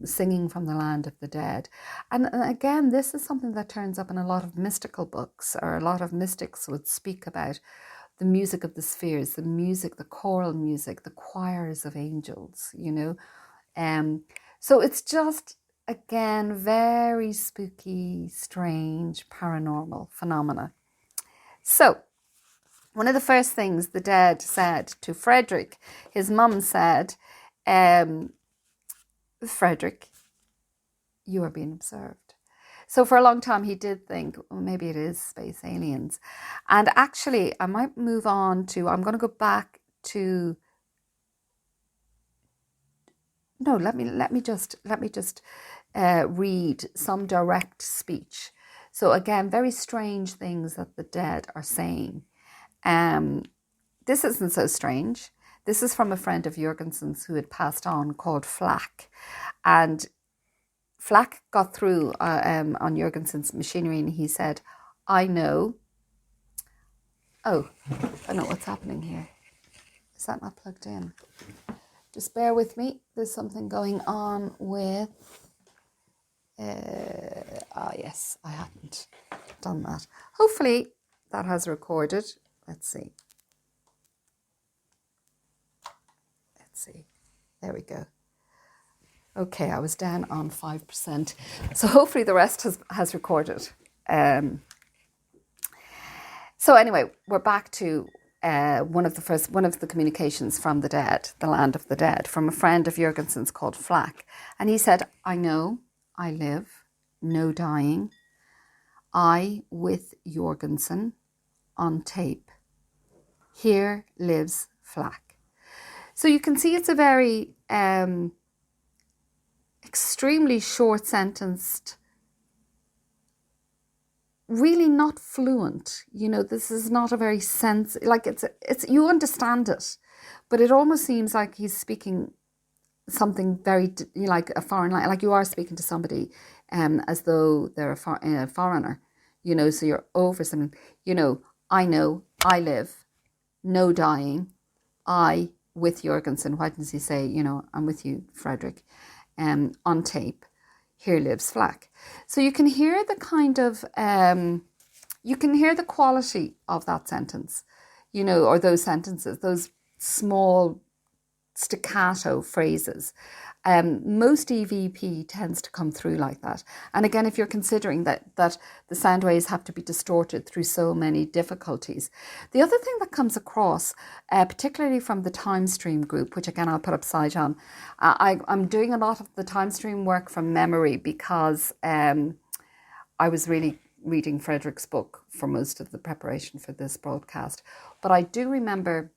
singing from the land of the dead. And again, this is something that turns up in a lot of mystical books, or a lot of mystics would speak about the music of the spheres, the music, the choral music, the choirs of angels, So it's just, again, very spooky, strange, paranormal phenomena. So one of the first things the dead said to Frederick, his mum said, Frederick, you are being observed. So for a long time, he did think, well, maybe it is space aliens. And actually, I might move on to, I'm going to go back to, no, let me just read some direct speech. So again, very strange things that the dead are saying. This isn't so strange. This is from a friend of Jurgensen's who had passed on, called Flack. And Flack got through on Jurgensen's machinery, and he said, I know. Oh, I know what's happening here. Is that not plugged in? Just bear with me. There's something going on with... yes, I hadn't done that. Hopefully that has recorded. Let's see. There we go. Okay, I was down on 5%. So hopefully the rest has recorded. So anyway, we're back to one of the communications from the dead, the land of the dead, from a friend of Jurgensen's called Flack. And he said, I know, I live, no dying. I with Jurgensen on tape. Here lives Flack. So you can see it's a very extremely short sentenced, really not fluent. You know, this is not a very like it's you understand it, but it almost seems like he's speaking something very like a foreign language, like you are speaking to somebody as though they're a foreigner, you know, so you're over something, you know, I know, I live, no dying, I with Jurgensen. Why doesn't he say, you know, I'm with you, Frederick, on tape, here lives Flack. So you can hear the kind of, you can hear the quality of that sentence, you know, or those sentences, those small staccato phrases. Most EVP tends to come through like that. And again, if you're considering that the sound waves have to be distorted through so many difficulties. The other thing that comes across, particularly from the Timestream group, which again I'll put upside down, I'm doing a lot of the Timestream work from memory because I was really reading Frederick's book for most of the preparation for this broadcast. But I do remember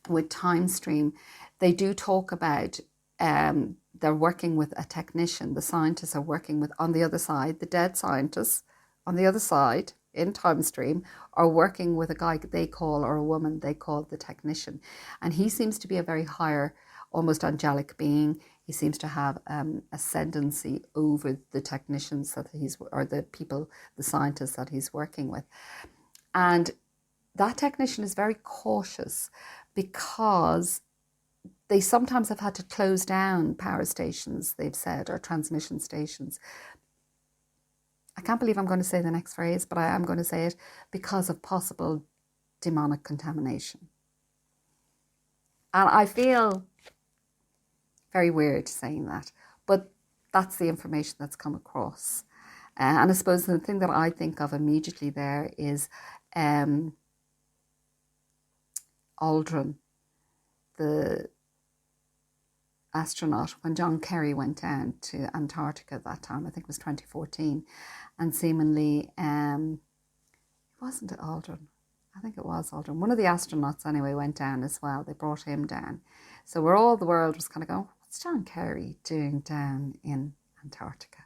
with Timestream, they do talk about they're working with a technician. The scientists are working with, on the other side, the dead scientists on the other side in Timestream are working with a guy they call, or a woman they call, the technician. And he seems to be a very higher, almost angelic being. He seems to have ascendancy over the technicians that or the people, the scientists that he's working with. And that technician is very cautious because they sometimes have had to close down power stations, they've said, or transmission stations. I can't believe I'm going to say the next phrase, but I am going to say it, because of possible demonic contamination. And I feel very weird saying that, but that's the information that's come across. And I suppose the thing that I think of immediately there is Aldrin, the astronaut, when John Kerry went down to Antarctica at that time, I think it was 2014, and seemingly, wasn't it Aldrin? I think it was Aldrin. One of the astronauts anyway went down as well. They brought him down. So the world was kind of going, what's John Kerry doing down in Antarctica?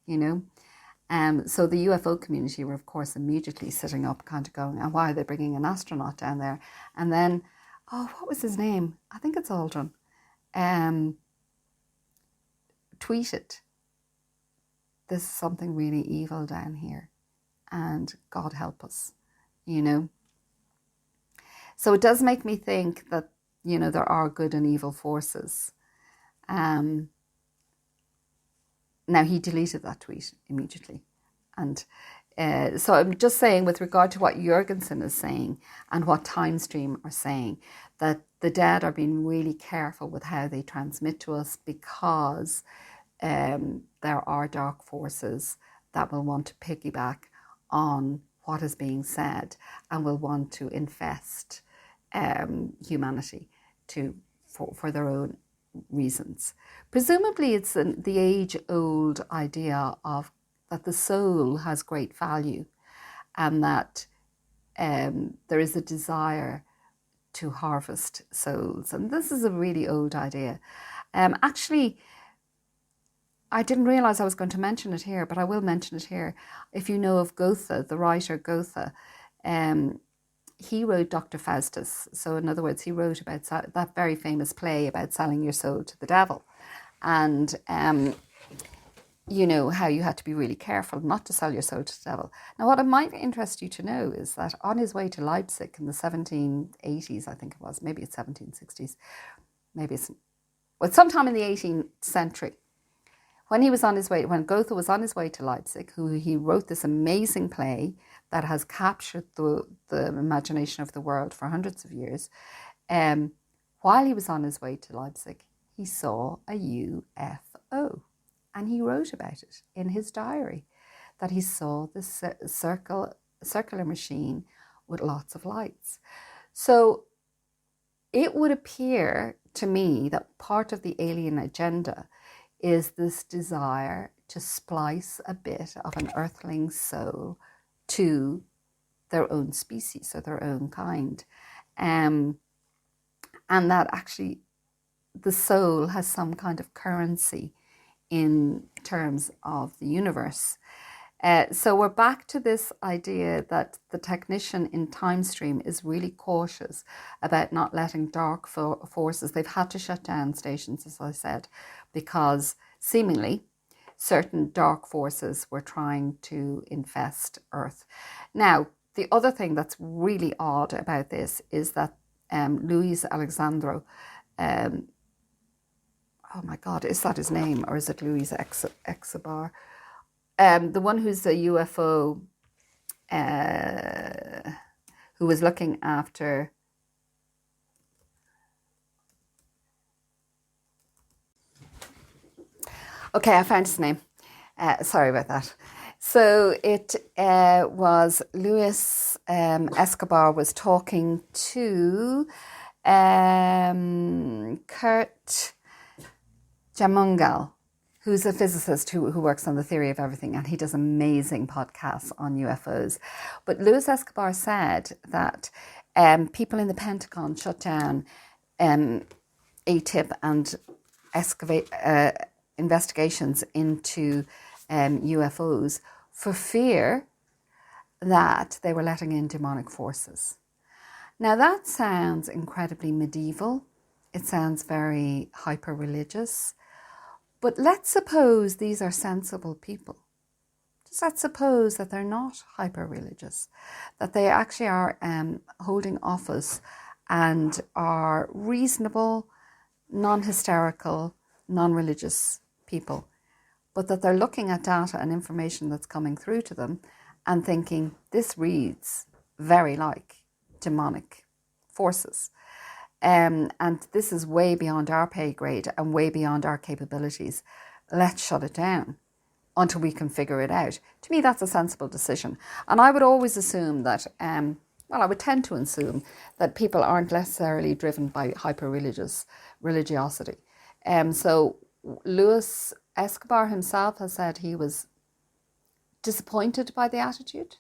You know? So the UFO community were, of course, immediately sitting up, kind of going, and why are they bringing an astronaut down there? And then, what was his name? I think it's Aldrin. Tweeted, this is something really evil down here, and God help us, you know. So it does make me think that, you know, there are good and evil forces. Now he deleted that tweet immediately, and so I'm just saying, with regard to what Jurgensen is saying and what Timestream are saying, that the dead are being really careful with how they transmit to us, because there are dark forces that will want to piggyback on what is being said and will want to infest humanity for their own reasons. Presumably it's the age-old idea of that the soul has great value, and that there is a desire to harvest souls. And this is a really old idea. Actually, I didn't realise I was going to mention it here, but I will mention it here. If you know of Goethe, the writer Goethe, he wrote Dr. Faustus. So in other words, he wrote about that very famous play about selling your soul to the devil. And, you know, how you had to be really careful not to sell your soul to the devil. Now, what it might interest you to know is that on his way to Leipzig in the 1780s, I think it was, maybe it's 1760s, maybe it's, well, sometime in the 18th century, when Goethe was on his way to Leipzig, he wrote this amazing play that has captured the imagination of the world for hundreds of years. While he was on his way to Leipzig, he saw a UFO, and he wrote about it in his diary, that he saw this circular machine with lots of lights. So it would appear to me that part of the alien agenda is this desire to splice a bit of an earthling's soul to their own species or their own kind. And that actually the soul has some kind of currency in terms of the universe. So we're back to this idea that the technician in Timestream is really cautious about not letting dark forces. They've had to shut down stations, as I said, because seemingly certain dark forces were trying to infest Earth. Now, the other thing that's really odd about this is that Luis Alexandro, oh my God, is that his name, or is it Luis Exabar? The one who's a UFO, who was looking after okay, I found his name. Sorry about that. So it was Luis Escobar was talking to Curt Jaimungal, who's a physicist who works on the theory of everything, and he does amazing podcasts on UFOs. But Luis Escobar said that people in the Pentagon shut down ATIP and investigations into UFOs for fear that they were letting in demonic forces. Now that sounds incredibly medieval. It sounds very hyper-religious. But let's suppose these are sensible people. Just let's suppose that they're not hyper-religious, that they actually are holding office and are reasonable, non-hysterical, non-religious people, but that they're looking at data and information that's coming through to them and thinking, this reads very like demonic forces. And this is way beyond our pay grade and way beyond our capabilities. Let's shut it down until we can figure it out. To me, that's a sensible decision. And I would always assume that, I would tend to assume that people aren't necessarily driven by religiosity. So Luis Escobar himself has said he was disappointed by the attitude.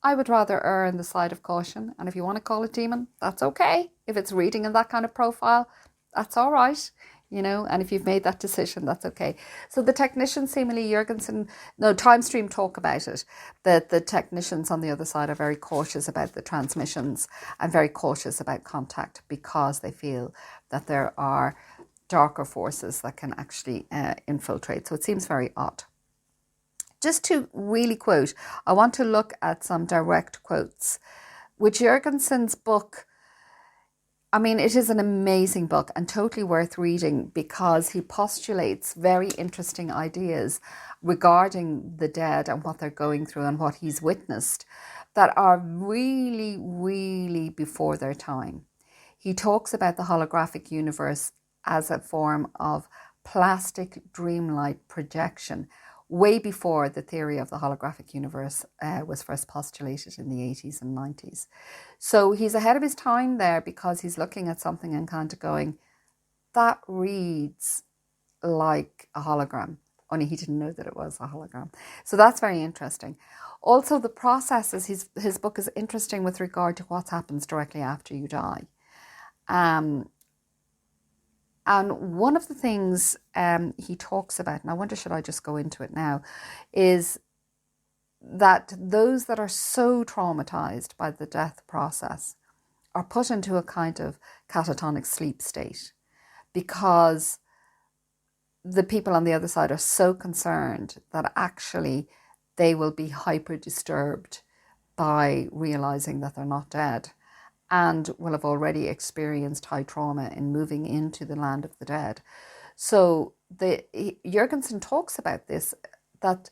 I would rather err on the side of caution. And if you want to call it demon, that's okay. If it's reading in that kind of profile, that's all right. You know, and if you've made that decision, that's okay. So the technicians, seemingly Timestream talk about it, that the technicians on the other side are very cautious about the transmissions and very cautious about contact because they feel that there are darker forces that can actually infiltrate. So it seems very odd. Just to really quote, I want to look at some direct quotes. With Jurgensen's book, I mean, it is an amazing book and totally worth reading because he postulates very interesting ideas regarding the dead and what they're going through and what he's witnessed that are really, really before their time. He talks about the holographic universe as a form of plastic dreamlike projection, way before the theory of the holographic universe was first postulated in the 80s and 90s. So he's ahead of his time there because he's looking at something and kind of going, that reads like a hologram, only he didn't know that it was a hologram. So that's very interesting. Also, the processes, his book is interesting with regard to what happens directly after you die. And one of the things he talks about, and I wonder should I just go into it now, is that those that are so traumatized by the death process are put into a kind of catatonic sleep state because the people on the other side are so concerned that actually they will be hyper disturbed by realizing that they're not dead, and will have already experienced high trauma in moving into the land of the dead. So Jurgensen talks about this, that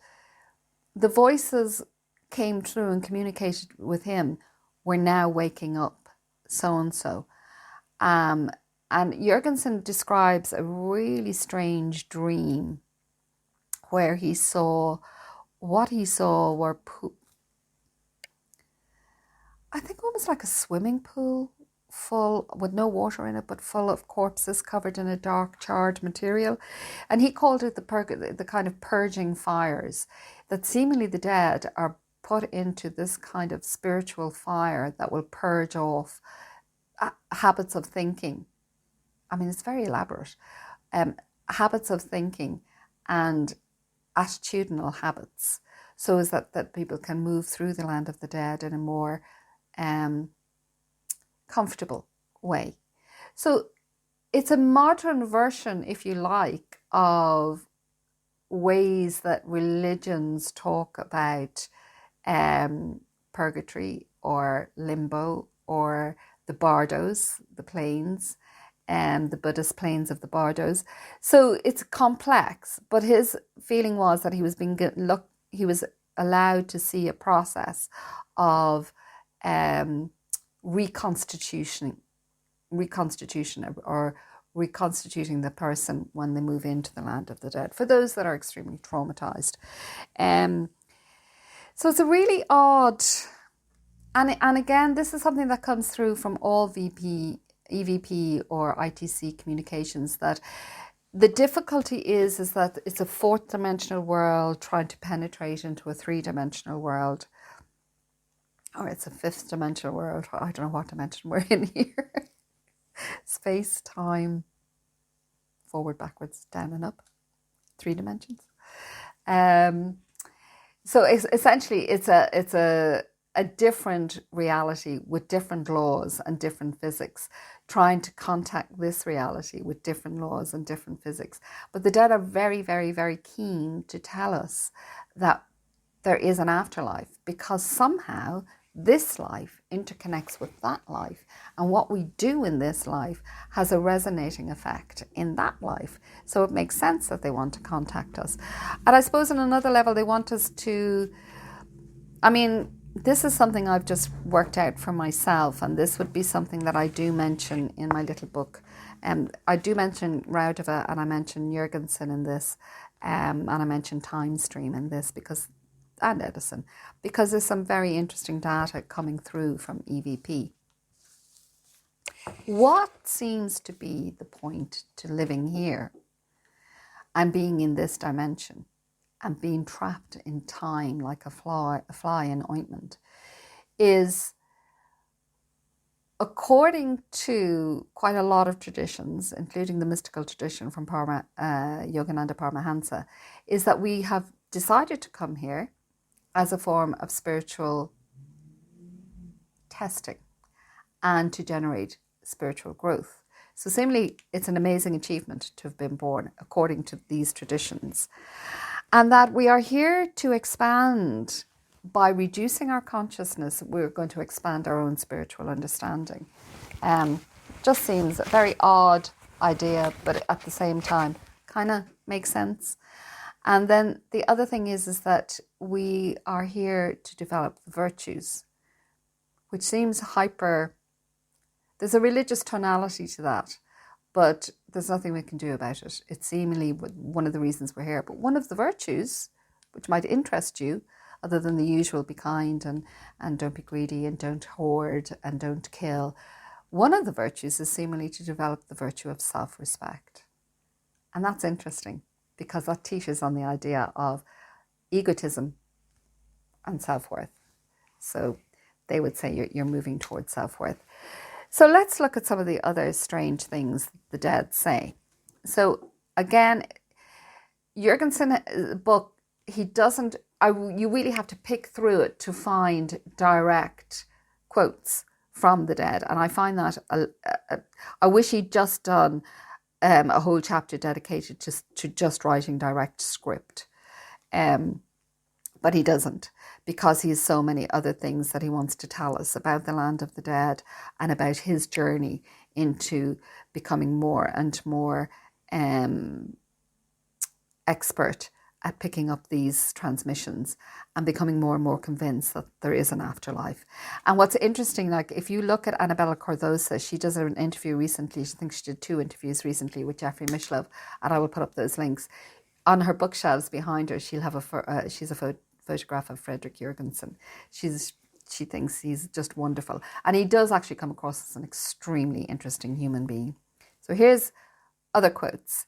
the voices came through and communicated with him, we're now waking up, so-and-so. And Jurgensen describes a really strange dream where he saw, what he saw were, I think almost like a swimming pool, full, with no water in it, but full of corpses covered in a dark charred material. And he called it the kind of purging fires, that seemingly the dead are put into this kind of spiritual fire that will purge off habits of thinking. I mean, it's very elaborate. Habits of thinking and attitudinal habits, so as that people can move through the land of the dead in a more comfortable way. So it's a modern version, if you like, of ways that religions talk about purgatory or limbo, or the bardos, the planes, and the Buddhist planes of the bardos. So it's complex, but his feeling was that he was allowed to see a process of reconstitution or reconstituting the person when they move into the land of the dead, for those that are extremely traumatized. So it's a really odd, and again, this is something that comes through from all EVP or ITC communications, that the difficulty is that it's a fourth dimensional world trying to penetrate into a three-dimensional world. Or it's a fifth dimensional world. I don't know what dimension we're in here. Space, time, forward, backwards, down and up. 3 dimensions. So essentially it's a different reality with different laws and different physics, trying to contact this reality with different laws and different physics. But the dead are very, very, very keen to tell us that there is an afterlife, because somehow this life interconnects with that life, and what we do in this life has a resonating effect in that life. So it makes sense that they want to contact us. And I suppose on another level, they want us to, I mean, this is something I've just worked out for myself, and this would be something that I do mention in my little book. I do mention Raudive, and I mention Jurgensen in this, and I mention Timestream in this, and Edison, because there's some very interesting data coming through from EVP. What seems to be the point to living here and being in this dimension and being trapped in time like a fly in ointment is, according to quite a lot of traditions, including the mystical tradition from Yogananda Paramahansa, is that we have decided to come here as a form of spiritual testing and to generate spiritual growth. So seemingly it's an amazing achievement to have been born according to these traditions, and that we are here to expand. By reducing our consciousness, we're going to expand our own spiritual understanding. Just seems a very odd idea, but at the same time kind of makes sense. And then the other thing is that we are here to develop the virtues, which seems hyper. There's a religious tonality to that, but there's nothing we can do about it. It's seemingly one of the reasons we're here. But one of the virtues, which might interest you, other than the usual, be kind and don't be greedy and don't hoard and don't kill, one of the virtues is seemingly to develop the virtue of self-respect. And that's interesting, because that teaches on the idea of egotism and self-worth. So they would say you're moving towards self-worth. So let's look at some of the other strange things the dead say. So again, Jurgensen's book, he doesn't you really have to pick through it to find direct quotes from the dead. And I find that, I wish he'd just done a whole chapter dedicated to just writing direct script. But he doesn't, because he has so many other things that he wants to tell us about the land of the dead and about his journey into becoming more and more expert at picking up these transmissions and becoming more and more convinced that there is an afterlife. And what's interesting, like if you look at Anabela Cardoso, she does an interview recently, I think she did 2 interviews recently with Jeffery Mishlove, and I will put up those links. On her bookshelves behind her, she'll have she's a photograph of Frederick Jurgensen. She thinks he's just wonderful. And he does actually come across as an extremely interesting human being. So here's other quotes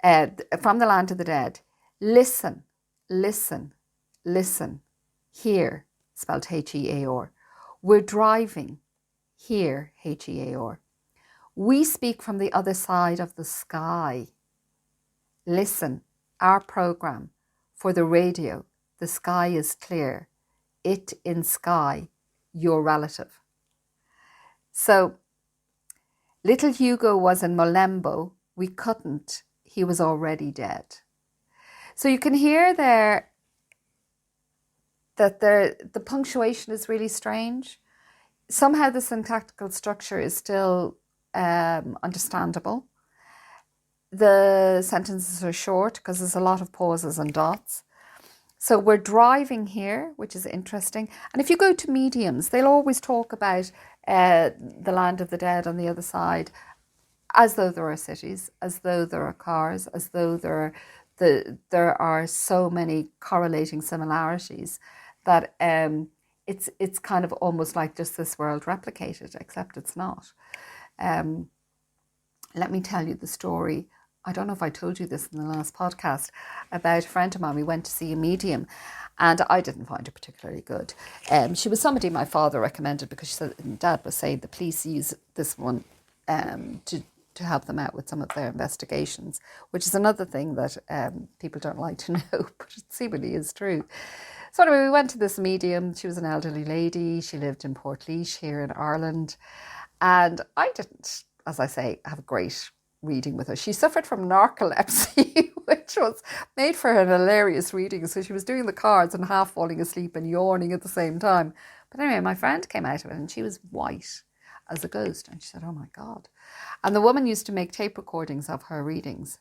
from the land of the dead. Listen, listen, listen. Hear, spelled H-E-A-R. We're driving. Hear, H-E-A-R. We speak from the other side of the sky. Listen, our program. For the radio, the sky is clear. It in sky, your relative. So, little Hugo was in Molembo. We couldn't. He was already dead. So you can hear there that the punctuation is really strange. Somehow the syntactical structure is still understandable. The sentences are short because there's a lot of pauses and dots. So we're driving here, which is interesting. And if you go to mediums, they'll always talk about the land of the dead on the other side as though there are cities, as though there are cars, as though there are so many correlating similarities that it's kind of almost like just this world replicated, except it's not. Let me tell you the story. I don't know if I told you this in the last podcast, about a friend of mine. We went to see a medium and I didn't find her particularly good. She was somebody my father recommended because she said, Dad was saying the police use this one to help them out with some of their investigations, which is another thing that people don't like to know, but it seemingly is true. So anyway, we went to this medium. She was an elderly lady. She lived in Portlaoise here in Ireland. And I didn't, as I say, have a great reading with her. She suffered from narcolepsy, which was made for an hilarious reading. So she was doing the cards and half falling asleep and yawning at the same time. But anyway, my friend came out of it and she was white as a ghost. And she said, oh my God. And the woman used to make tape recordings of her readings.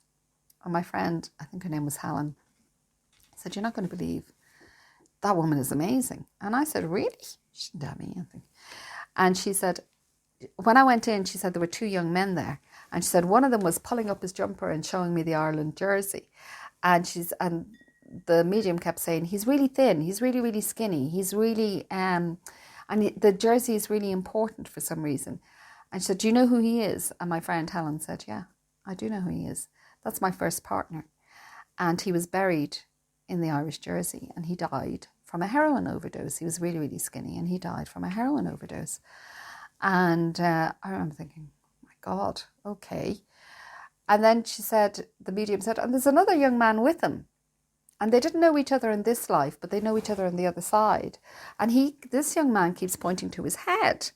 And my friend, I think her name was Helen, said, you're not going to believe, that woman is amazing. And I said, really? She didn't tell me anything. And she said, when I went in, she said there were 2 young men there. And she said one of them was pulling up his jumper and showing me the Ireland jersey. And the medium kept saying, he's really thin, he's really, really skinny, he's really, and the jersey is really important for some reason. And she said, do you know who he is? And my friend Helen said, yeah, I do know who he is. That's my first partner. And he was buried in the Irish jersey and he died from a heroin overdose. He was really, really skinny and he died from a heroin overdose. And I remember thinking, oh my God, okay. And then she said, the medium said, and there's another young man with him. And they didn't know each other in this life, but they know each other on the other side. And this young man keeps pointing to his head.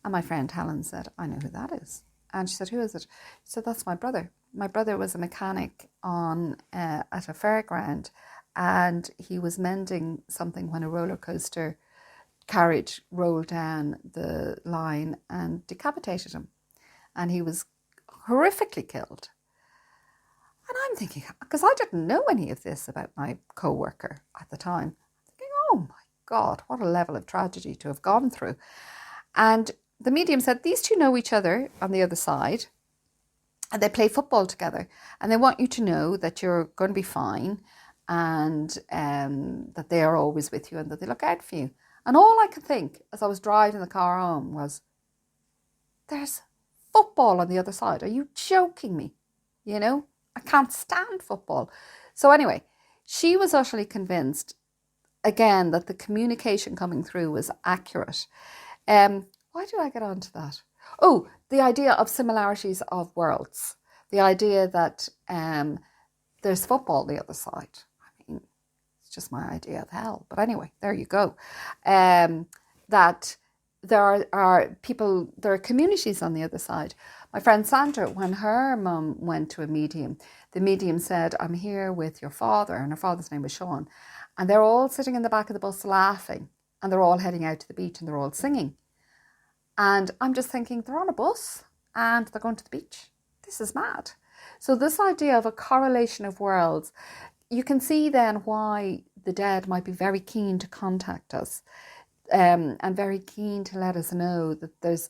And my friend Helen said, I know who that is. And she said, who is it? She said, that's my brother. My brother was a mechanic at a fairground, and he was mending something when a roller coaster carriage rolled down the line and decapitated him. And he was horrifically killed. And I'm thinking, because I didn't know any of this about my co-worker at the time, thinking, oh my God, what a level of tragedy to have gone through. And the medium said, these 2 know each other on the other side, and they play football together, and they want you to know that you're going to be fine, and that they are always with you and that they look out for you. And all I could think as I was driving the car home was, there's football on the other side. Are you joking me? You know, I can't stand football. So anyway, she was utterly convinced, again, that the communication coming through was accurate. Why did I get onto that? Oh, the idea of similarities of worlds. The idea that there's football on the other side. I mean, it's just my idea of hell. But anyway, there you go. That there are people, there are communities on the other side. My friend Sandra, when her mum went to a medium, the medium said, I'm here with your father, and her father's name was Sean, and they're all sitting in the back of the bus laughing, and they're all heading out to the beach, and they're all singing. And I'm just thinking, they're on a bus and they're going to the beach. This is mad. So this idea of a correlation of worlds, you can see then why the dead might be very keen to contact us, and very keen to let us know that there's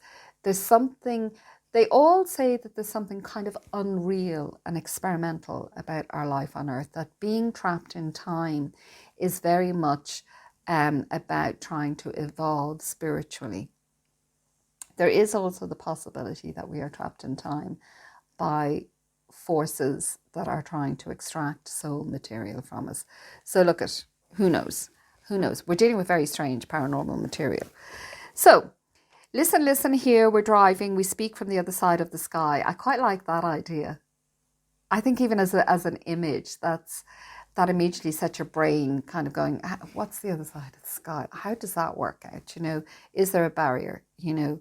something. They all say that there's something kind of unreal and experimental about our life on Earth, that being trapped in time is very much about trying to evolve spiritually. There is also the possibility that we are trapped in time by forces that are trying to extract soul material from us. So look at, who knows? Who knows? We're dealing with very strange paranormal material. So listen here, we're driving, we speak from the other side of the sky. I quite like that idea. I think even as an image, that immediately sets your brain kind of going, what's the other side of the sky? How does that work out? You know, is there a barrier? You know,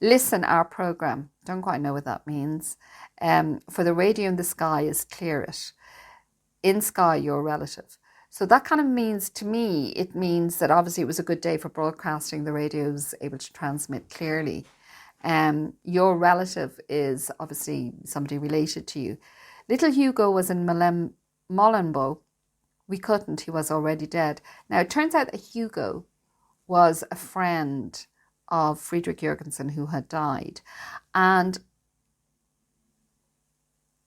listen, our program, don't quite know what that means. For the radio in the sky is clear it. In sky, your relative. So that kind of means, to me, it means that obviously it was a good day for broadcasting. The radio was able to transmit clearly. Your relative is obviously somebody related to you. Little Hugo was in Molenbeek. We couldn't, he was already dead. Now, it turns out that Hugo was a friend of Friedrich Jürgensen, who had died. And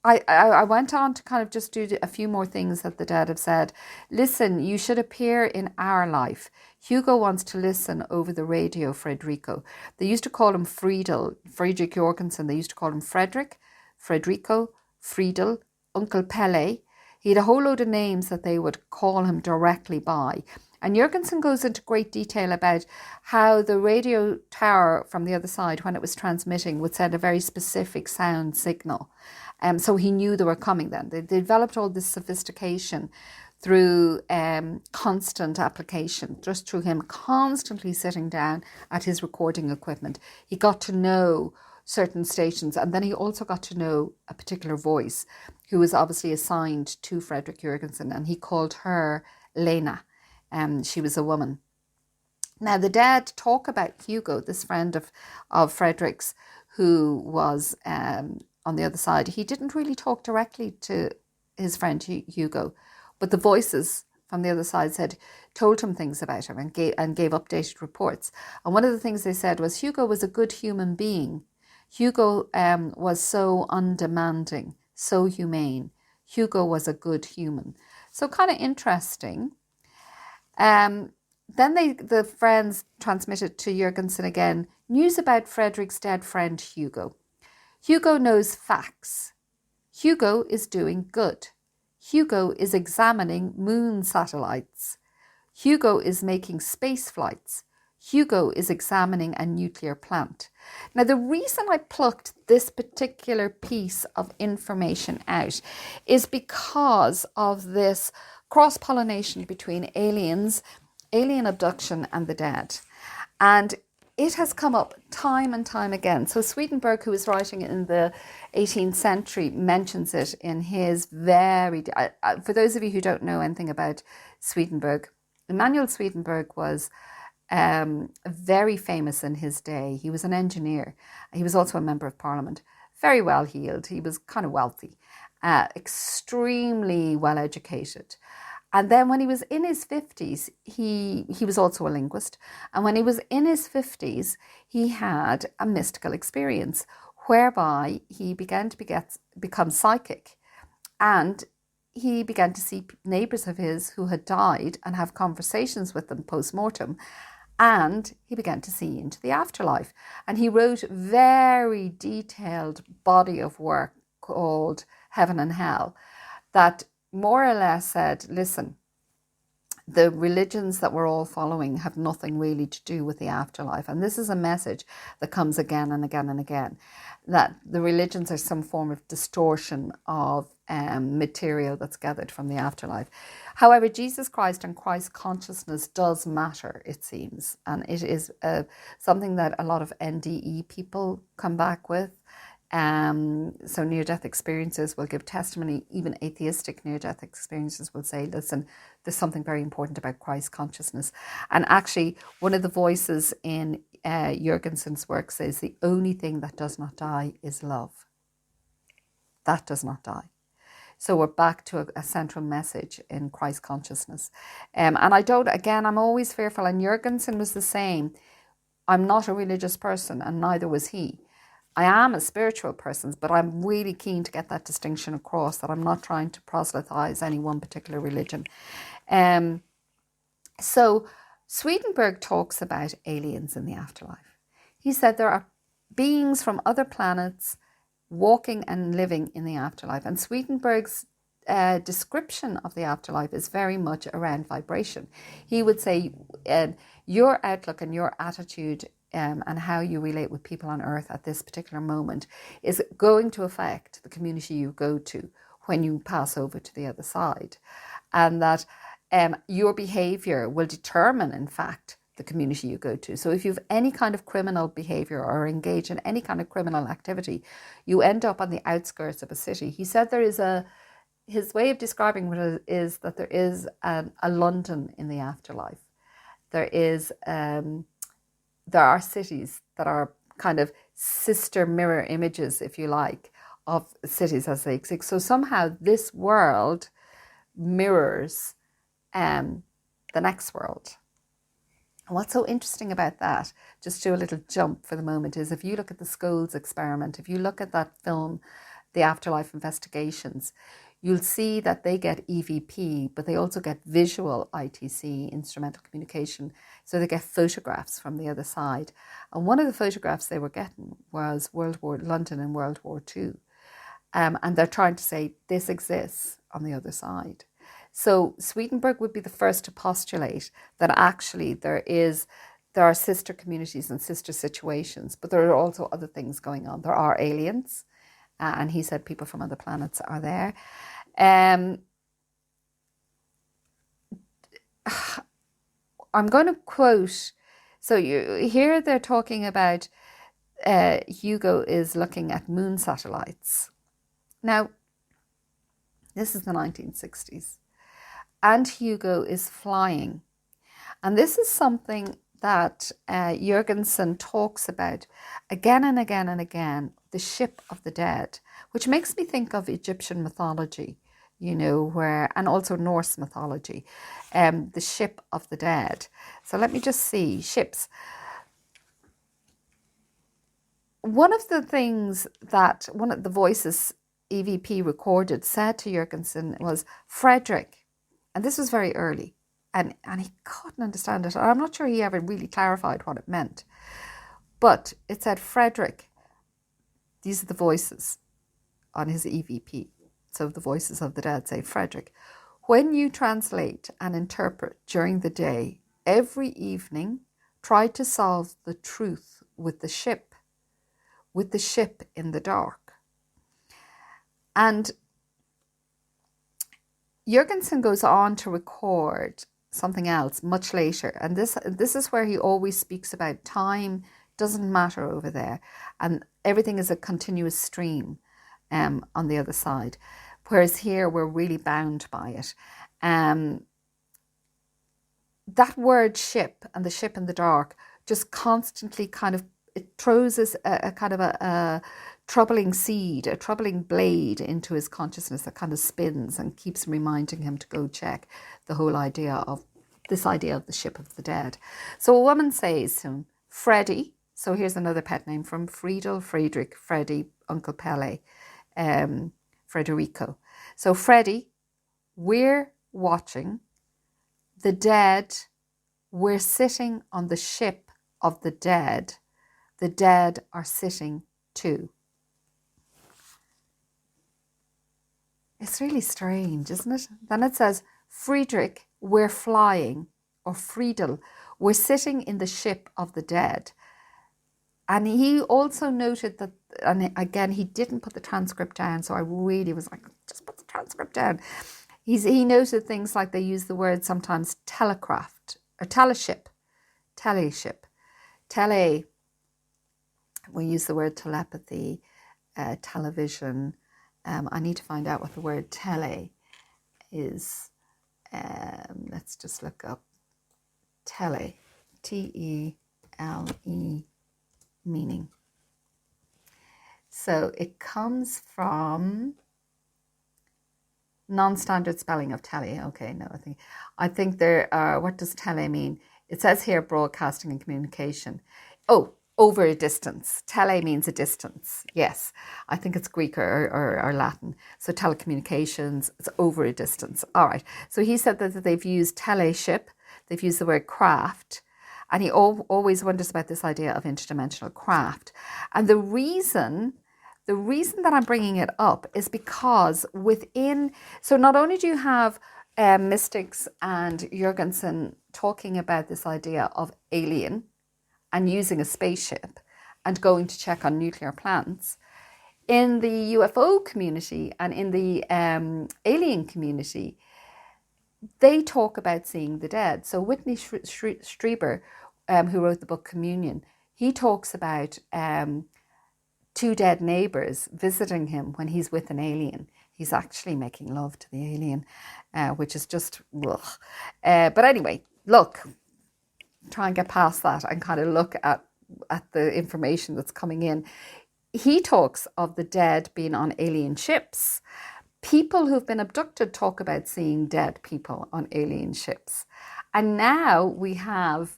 I went on to kind of just do a few more things that the dead have said. Listen, you should appear in our life. Hugo wants to listen over the radio, Frederico. They used to call him Friedel, Friedrich Jürgensen. They used to call him Frederick, Frederico, Friedel, Uncle Pele. He had a whole load of names that they would call him directly by. And Jürgensen goes into great detail about how the radio tower from the other side, when it was transmitting, would send a very specific sound signal. So he knew they were coming then. They developed all this sophistication through constant application, just through him constantly sitting down at his recording equipment. He got to know certain stations, and then he also got to know a particular voice who was obviously assigned to Frederick Jürgensen, and he called her Lena. She was a woman. Now, the dead talk about Hugo, this friend of Frederick's, who was on the other side. He didn't really talk directly to his friend Hugo, but the voices from the other side told him things about him and gave updated reports. And one of the things they said was Hugo was a good human being. Hugo was so undemanding, so humane. Hugo was a good human. So kind of interesting. Then the friends transmitted to Jürgensen again news about Frederick's dead friend Hugo. Hugo knows facts. Hugo is doing good. Hugo is examining moon satellites. Hugo is making space flights. Hugo is examining a nuclear plant. Now, the reason I plucked this particular piece of information out is because of this cross-pollination between aliens, alien abduction, and the dead. And it has come up time and time again. So Swedenborg, who was writing in the 18th century, mentions it in his very... for those of you who don't know anything about Swedenborg, Emanuel Swedenborg was very famous in his day. He was an engineer. He was also a member of parliament. Very well heeled. He was kind of wealthy, extremely well educated. And then when he was in his 50s, he was also a linguist. And when he was in his 50s, he had a mystical experience whereby he began to become psychic. And he began to see neighbours of his who had died and have conversations with them post-mortem. And he began to see into the afterlife. And he wrote a very detailed body of work called Heaven and Hell that more or less said, listen, the religions that we're all following have nothing really to do with the afterlife. And this is a message that comes again and again and again, that the religions are some form of distortion of material that's gathered from the afterlife. However, Jesus Christ and Christ consciousness does matter, it seems. And it is something that a lot of NDE people come back with. So near-death experiences will give testimony. Even atheistic near-death experiences will say, listen, there's something very important about Christ consciousness. And actually, one of the voices in Jurgensen's work says the only thing that does not die is love. That does not die. So we're back to a central message in Christ consciousness. And I'm always fearful, and Jurgensen was the same. I'm not a religious person, and neither was he. I am a spiritual person, but I'm really keen to get that distinction across, that I'm not trying to proselytize any one particular religion. So Swedenborg talks about aliens in the afterlife. He said there are beings from other planets walking and living in the afterlife. And Swedenborg's description of the afterlife is very much around vibration. He would say your outlook and your attitude and how you relate with people on earth at this particular moment is going to affect the community you go to when you pass over to the other side. And that your behavior will determine, in fact, the community you go to. So if you have any kind of criminal behavior or engage in any kind of criminal activity, you end up on the outskirts of a city. He said his way of describing it is that there is a London in the afterlife. There are cities that are kind of sister mirror images, if you like, of cities as they exist. So somehow this world mirrors the next world. And what's so interesting about that, just do a little jump for the moment, is if you look at the Scholes experiment, if you look at that film, The Afterlife Investigations, you'll see that they get EVP, but they also get visual ITC, instrumental communication. So they get photographs from the other side. And one of the photographs they were getting was London in World War II. And they're trying to say this exists on the other side. So Swedenborg would be the first to postulate that actually there are sister communities and sister situations, but there are also other things going on. There are aliens, and he said people from other planets are there. I'm going to quote, so here they're talking about Hugo is looking at moon satellites. Now, this is the 1960s. And Hugo is flying. And this is something that Jurgensen talks about again and again and again, the ship of the dead, which makes me think of Egyptian mythology, and also Norse mythology, the ship of the dead. So let me just see, ships. One of the things that one of the voices EVP recorded said to Jurgensen was, Frederick, and this was very early, and he couldn't understand it. I'm not sure he ever really clarified what it meant. But it said, Frederick, these are the voices on his EVP. So the voices of the dead say, Frederick, when you translate and interpret during the day, every evening, try to solve the truth with the ship in the dark. And Jurgensen goes on to record something else much later. And this is where he always speaks about time doesn't matter over there. And everything is a continuous stream on the other side. Whereas here we're really bound by it. That word ship and the ship in the dark just constantly kind of, it throws us a kind of a troubling seed, a troubling blade into his consciousness that kind of spins and keeps reminding him to go check the whole idea of the ship of the dead. So a woman says to him, Freddie, so here's another pet name from Friedel, Friedrich, Freddie, Uncle Pele, Frederico. So Freddie, we're watching the dead, we're sitting on the ship of the dead are sitting too. It's really strange, isn't it? Then it says, Friedrich, we're flying, or Friedel, we're sitting in the ship of the dead. And he also noted that, and again, he didn't put the transcript down, so I really was like, just put the transcript down. He noted things like they use the word sometimes telecraft, or teleship, tele. We use the word telepathy, television. I need to find out what the word tele is. Let's just look up tele, T-E-L-E, meaning. So it comes from non-standard spelling of tele. Okay, no, I think there are, what does tele mean? It says here broadcasting and communication. Oh, over a distance. Tele means a distance. Yes, I think it's Greek or Latin. So telecommunications, it's over a distance. All right. So he said that they've used teleship, they've used the word craft, and he always wonders about this idea of interdimensional craft. And the reason that I'm bringing it up is because so not only do you have mystics and Jurgensen talking about this idea of alien and using a spaceship and going to check on nuclear plants, in the UFO community and in the alien community, they talk about seeing the dead. So Whitney Strieber, who wrote the book Communion, he talks about two dead neighbours visiting him when he's with an alien. He's actually making love to the alien, which is just, ugh. But anyway, look, try and get past that and kind of look at the information that's coming in. He talks of the dead being on alien ships. People who've been abducted talk about seeing dead people on alien ships. And now we have,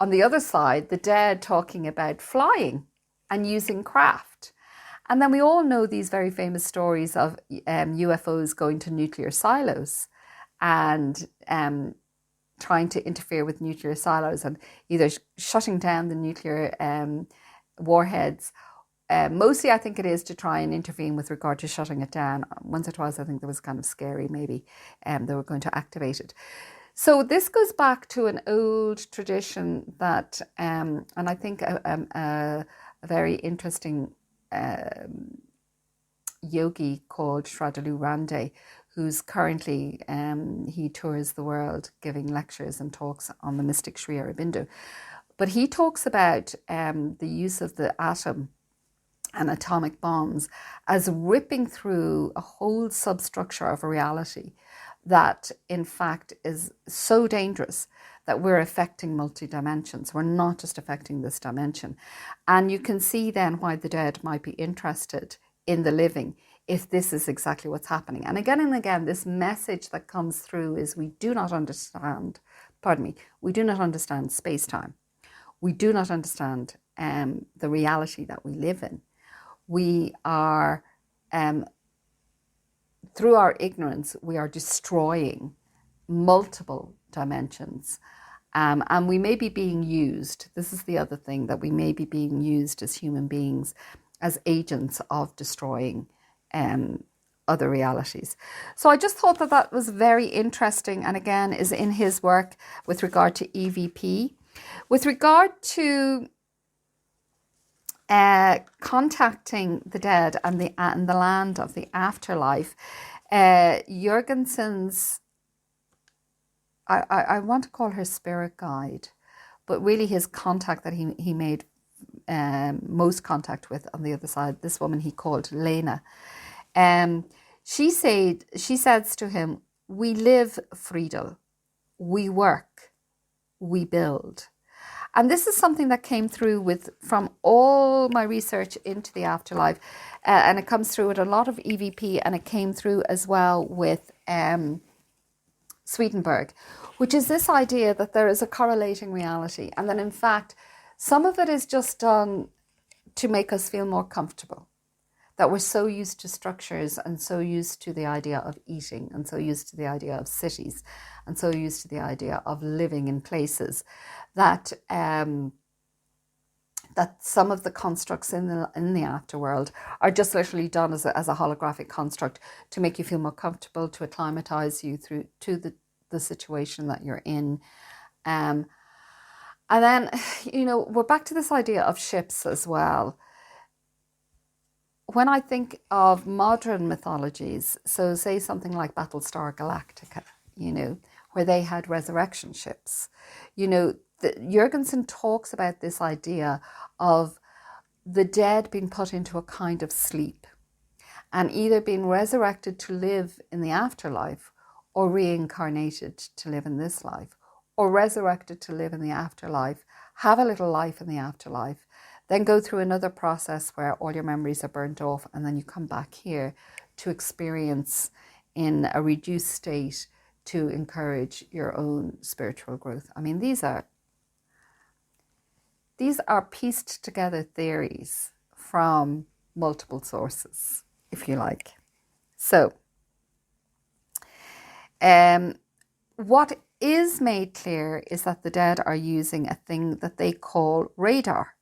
on the other side, the dead talking about flying and using craft. And then we all know these very famous stories of UFOs going to nuclear silos and trying to interfere with nuclear silos and either shutting down the nuclear warheads. Mostly I think it is to try and intervene with regard to shutting it down. Once or twice I think that was kind of scary, maybe they were going to activate it. So this goes back to an old tradition that, and I think a very interesting yogi called Shradhalu Rande, who's currently, he tours the world giving lectures and talks on the mystic Sri Aurobindo. But he talks about the use of the atom and atomic bombs as ripping through a whole substructure of a reality that in fact is so dangerous that we're affecting multi-dimensions. We're not just affecting this dimension. And you can see then why the dead might be interested in the living if this is exactly what's happening. And again, this message that comes through is we do not understand space-time. We do not understand the reality that we live in. We are, through our ignorance, we are destroying multiple dimensions. And we may be being used, this is the other thing, that we may be being used as human beings as agents of destroying other realities. So I just thought that that was very interesting, and again is in his work with regard to EVP. With regard to contacting the dead and the land of the afterlife, Jurgensen's, I want to call her spirit guide, but really his contact that he made most contact with on the other side, this woman he called Lena. She says to him, "We live, Friedel. We work. We build." And this is something that came through from all my research into the afterlife, and it comes through with a lot of EVP, and it came through as well with Swedenborg, which is this idea that there is a correlating reality, and that in fact some of it is just done to make us feel more comfortable, that we're so used to structures and so used to the idea of eating and so used to the idea of cities and so used to the idea of living in places that that some of the constructs in the afterworld are just literally done as a holographic construct to make you feel more comfortable, to acclimatize you through to the situation that you're in. And then, we're back to this idea of ships as well. When I think of modern mythologies, so say something like Battlestar Galactica, where they had resurrection ships, Jurgensen talks about this idea of the dead being put into a kind of sleep and either being resurrected to live in the afterlife or reincarnated to live in this life, or resurrected to live in the afterlife, have a little life in the afterlife, then go through another process where all your memories are burnt off, and then you come back here to experience in a reduced state to encourage your own spiritual growth. I mean, these are pieced together theories from multiple sources, if you like. So, what is made clear is that the dead are using a thing that they call radar.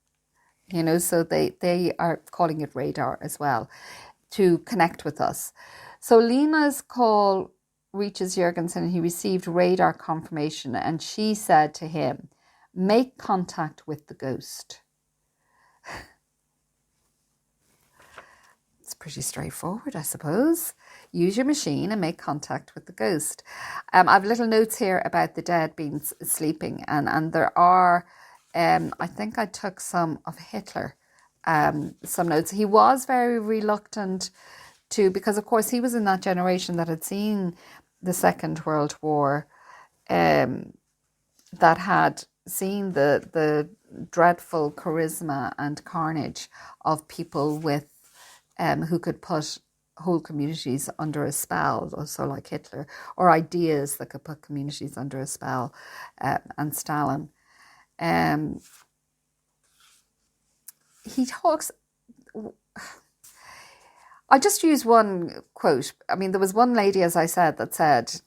So they are calling it radar as well to connect with us. So Lena's call reaches Jurgensen and he received radar confirmation, and she said to him, "Make contact with the ghost." It's pretty straightforward, I suppose. Use your machine and make contact with the ghost. I have little notes here about the dead being sleeping, and there are, I think I took some of Hitler, some notes. He was very reluctant to, because of course he was in that generation that had seen the Second World War, that had seen the dreadful charisma and carnage of people with who could put whole communities under a spell, also like Hitler, or ideas that could put communities under a spell, and Stalin. He talks, I just use one quote. I mean, there was one lady, as I said, that said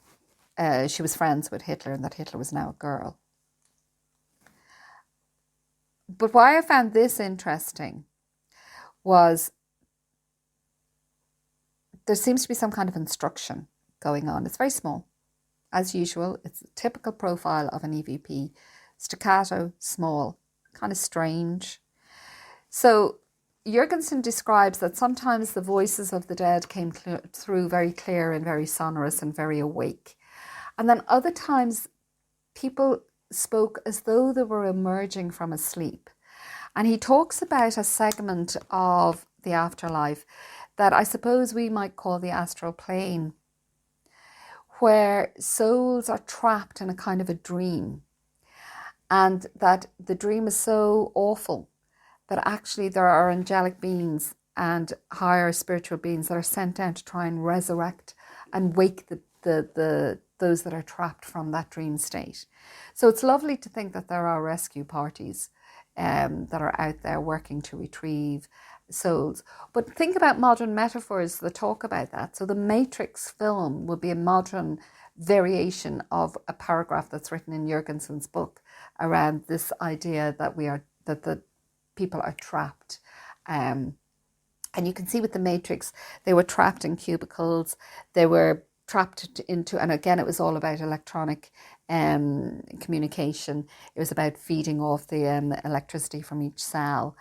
she was friends with Hitler and that Hitler was now a girl. But why I found this interesting was there seems to be some kind of instruction going on. It's very small, as usual. It's a typical profile of an EVP. Staccato, small, kind of strange. So Jurgensen describes that sometimes the voices of the dead came through very clear and very sonorous and very awake. And then other times people spoke as though they were emerging from a sleep. And he talks about a segment of the afterlife that I suppose we might call the astral plane, where souls are trapped in a kind of a dream, and that the dream is so awful that actually there are angelic beings and higher spiritual beings that are sent down to try and resurrect and wake those that are trapped from that dream state. So it's lovely to think that there are rescue parties that are out there working to retrieve souls. But think about modern metaphors that talk about that. So the Matrix film would be a modern variation of a paragraph that's written in Jurgensen's book around this idea that the people are trapped. And you can see with the Matrix, they were trapped in cubicles. They were trapped into, and again, it was all about electronic communication. It was about feeding off the electricity from each cell.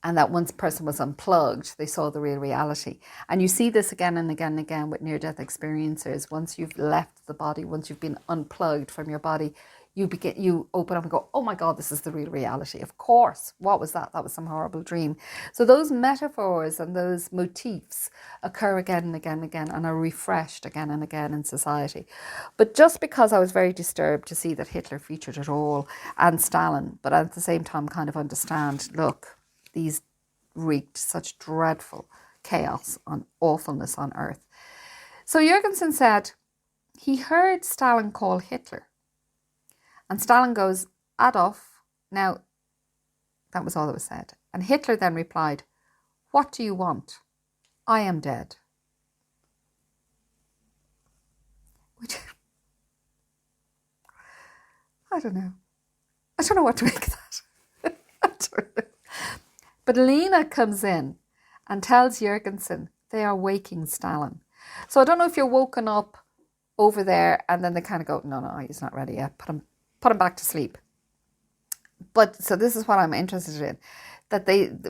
And that once a person was unplugged, they saw the real reality. And you see this again and again and again with near-death experiencers. Once you've left the body, once you've been unplugged from your body, you open up and go, oh my God, this is the real reality. Of course. What was that? That was some horrible dream. So those metaphors and those motifs occur again and again and again and are refreshed again and again in society. But just because I was very disturbed to see that Hitler featured at all and Stalin, but at the same time kind of understand, look, these wreaked such dreadful chaos and awfulness on earth. So Jurgensen said he heard Stalin call Hitler. And Stalin goes, Adolf. Now, that was all that was said. And Hitler then replied, what do you want? I am dead. Which, I don't know. I don't know what to make of that. I don't know. But Lena comes in and tells Jurgensen they are waking Stalin. So I don't know if you're woken up over there, and then they kind of go, no, he's not ready yet. Put him back to sleep. But so this is what I'm interested in,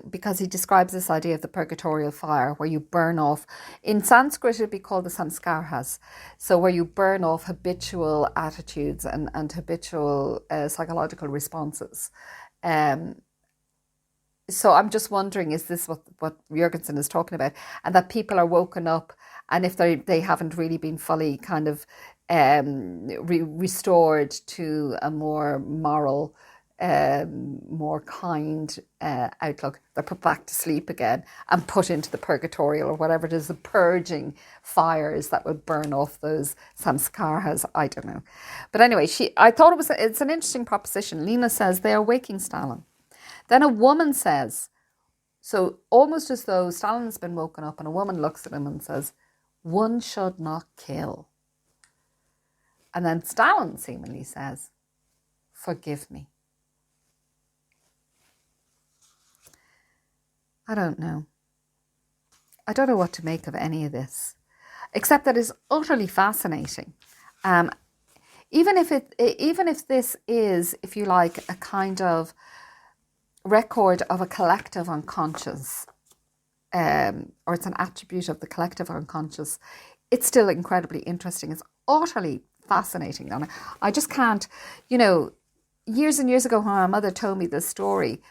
because he describes this idea of the purgatorial fire, where you burn off. In Sanskrit, it'd be called the samskaras. So where you burn off habitual attitudes and habitual psychological responses. So I'm just wondering, is this what Jurgensen is talking about? And that people are woken up, and if they haven't really been fully kind of restored to a more moral, more kind outlook, they're put back to sleep again and put into the purgatorial or whatever it is, the purging fires that would burn off those samskaras. I don't know. But anyway, I thought it's an interesting proposition. Lena says they are waking Stalin. Then a woman says, so almost as though Stalin has been woken up, and a woman looks at him and says, one should not kill. And then Stalin seemingly says, forgive me. I don't know. I don't know what to make of any of this, except that it's utterly fascinating. Even if this is, if you like, a kind of record of a collective unconscious, or it's an attribute of the collective unconscious, it's still incredibly interesting. It's utterly fascinating. And I just can't, years and years ago when my mother told me this story,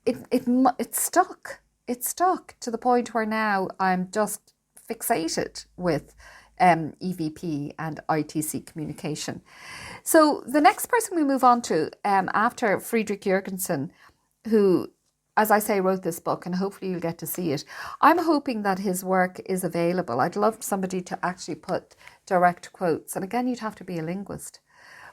it stuck. It stuck to the point where now I'm just fixated with EVP and ITC communication. So the next person we move on to after Friedrich Jurgensen, who, as I say, wrote this book, and hopefully you'll get to see it. I'm hoping that his work is available. I'd love somebody to actually put direct quotes. And again, you'd have to be a linguist.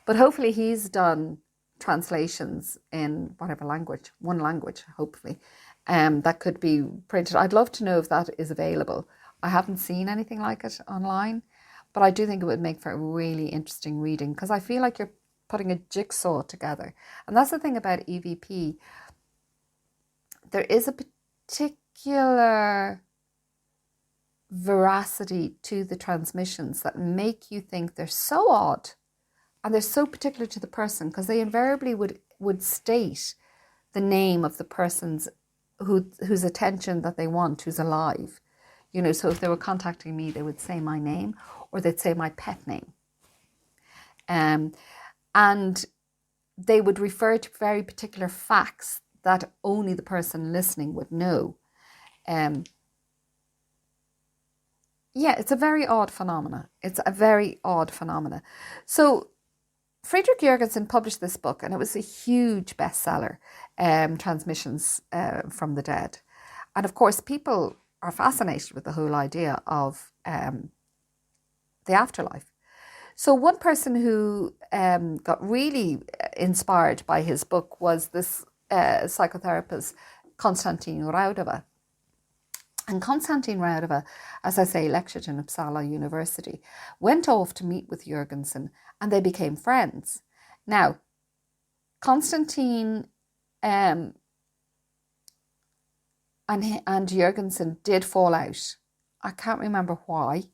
But hopefully he's done translations in whatever language, one language, hopefully, that could be printed. I'd love to know if that is available. I haven't seen anything like it online, but I do think it would make for a really interesting reading, because I feel like you're putting a jigsaw together. And that's the thing about EVP. There is a particular veracity to the transmissions that make you think they're so odd and they're so particular to the person, because they invariably would state the name of the person's whose attention that they want, who's alive. So if they were contacting me, they would say my name, or they'd say my pet name. And they would refer to very particular facts that only the person listening would know. It's a very odd phenomena. So Friedrich Jurgensen published this book, and it was a huge bestseller, Transmissions from the Dead. And of course, people are fascinated with the whole idea of the afterlife. So one person who got really inspired by his book was this psychotherapist, Konstantin Raudive. And Konstantin Raudive, as I say, lectured in Uppsala University, went off to meet with Jurgensen, and they became friends. Now, Konstantin and Jurgensen did fall out. I can't remember why,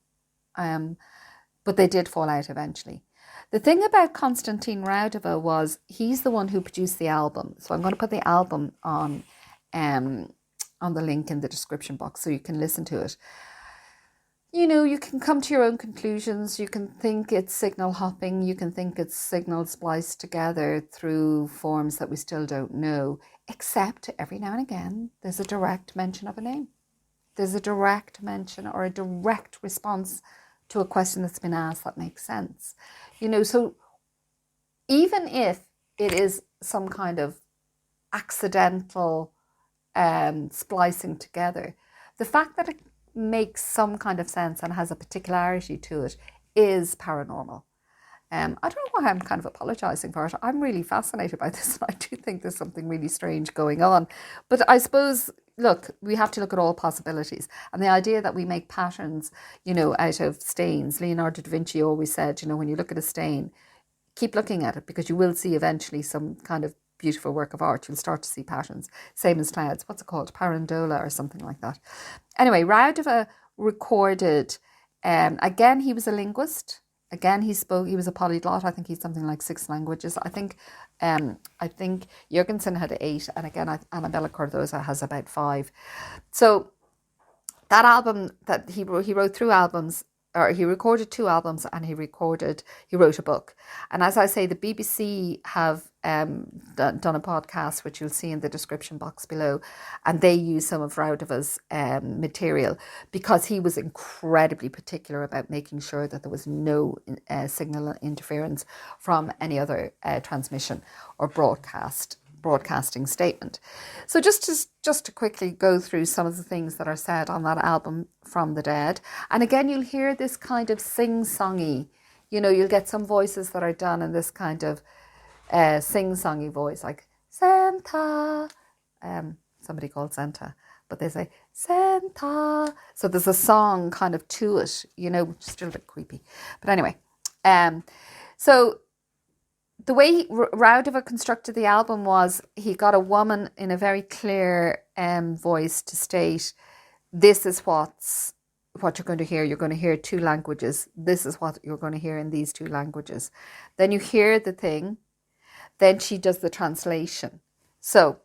but they did fall out eventually. The thing about Konstantin Raudive was he's the one who produced the album. So I'm going to put the album on the link in the description box so you can listen to it. You can come to your own conclusions. You can think it's signal hopping. You can think it's signals spliced together through forms that we still don't know, except every now and again, there's a direct mention of a name. There's a direct mention or a direct response to a question that's been asked that makes sense. So even if it is some kind of accidental splicing together, the fact that it makes some kind of sense and has a particularity to it is paranormal. I don't know why I'm kind of apologising for it. I'm really fascinated by this, and I do think there's something really strange going on. But I suppose, look, we have to look at all possibilities. And the idea that we make patterns, out of stains. Leonardo da Vinci always said, when you look at a stain, keep looking at it, because you will see eventually some kind of beautiful work of art. You'll start to see patterns. Same as clouds. What's it called? Parandola or something like that. Anyway, Raudive recorded Again, he was a linguist. Again, he was a polyglot. I think he's something like 6 languages. I think Jurgensen had 8, and again, Anabela Cardoso has about 5. So that album that he wrote 3 albums, or he recorded 2 albums, and he wrote a book. And as I say, the BBC have done a podcast, which you'll see in the description box below, and they use some of Raudive's material because he was incredibly particular about making sure that there was no signal interference from any other transmission or broadcasting statement. So just to quickly go through some of the things that are said on that album, From the Dead. And again, you'll hear this kind of sing-songy, you'll get some voices that are done in this kind of sing-songy voice, like Santa, somebody called Santa, but they say Santa. So there's a song kind of to it, which is still a bit creepy. But anyway, so the way Raudive constructed the album was he got a woman in a very clear voice to state, this is what you're going to hear. You're going to hear 2 languages. This is what you're going to hear in these 2 languages. Then you hear the thing. Then she does the translation. So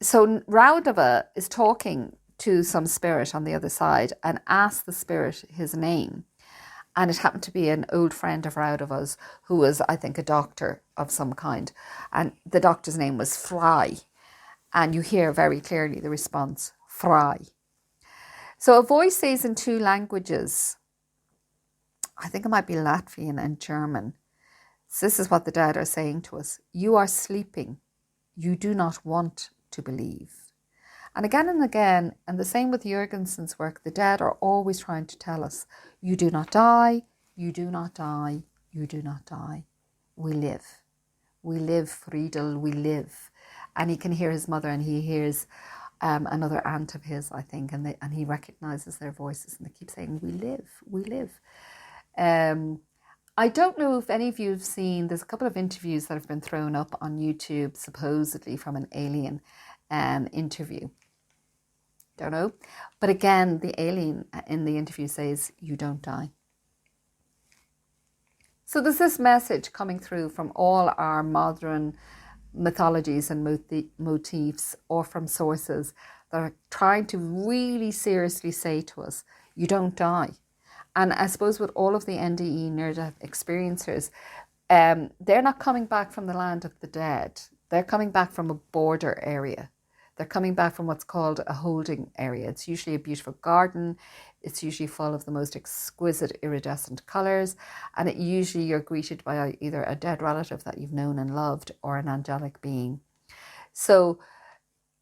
Raudive is talking to some spirit on the other side and asks the spirit his name. And it happened to be an old friend of Raudive's who was, I think, a doctor of some kind. And the doctor's name was Fry. And you hear very clearly the response, Fry. So a voice says in 2 languages, I think it might be Latvian and German. So this is what the dead are saying to us. You are sleeping. You do not want to believe. And again, and the same with Jurgensen's work, the dead are always trying to tell us, you do not die, you do not die, you do not die. We live. We live, Friedel, we live. And he can hear his mother, and he hears another aunt of his, I think, and he recognises their voices, and they keep saying, we live, we live. I don't know if any of you have seen, there's a couple of interviews that have been thrown up on YouTube, supposedly from an alien interview. Don't know. But again, the alien in the interview says, you don't die. So there's this message coming through from all our modern mythologies and motifs, or from sources that are trying to really seriously say to us, you don't die. And I suppose with all of the NDE near-death experiencers, they're not coming back from the land of the dead. They're coming back from a border area. They're coming back from what's called a holding area. It's usually a beautiful garden. It's usually full of the most exquisite iridescent colours. And usually you're greeted by either a dead relative that you've known and loved, or an angelic being. So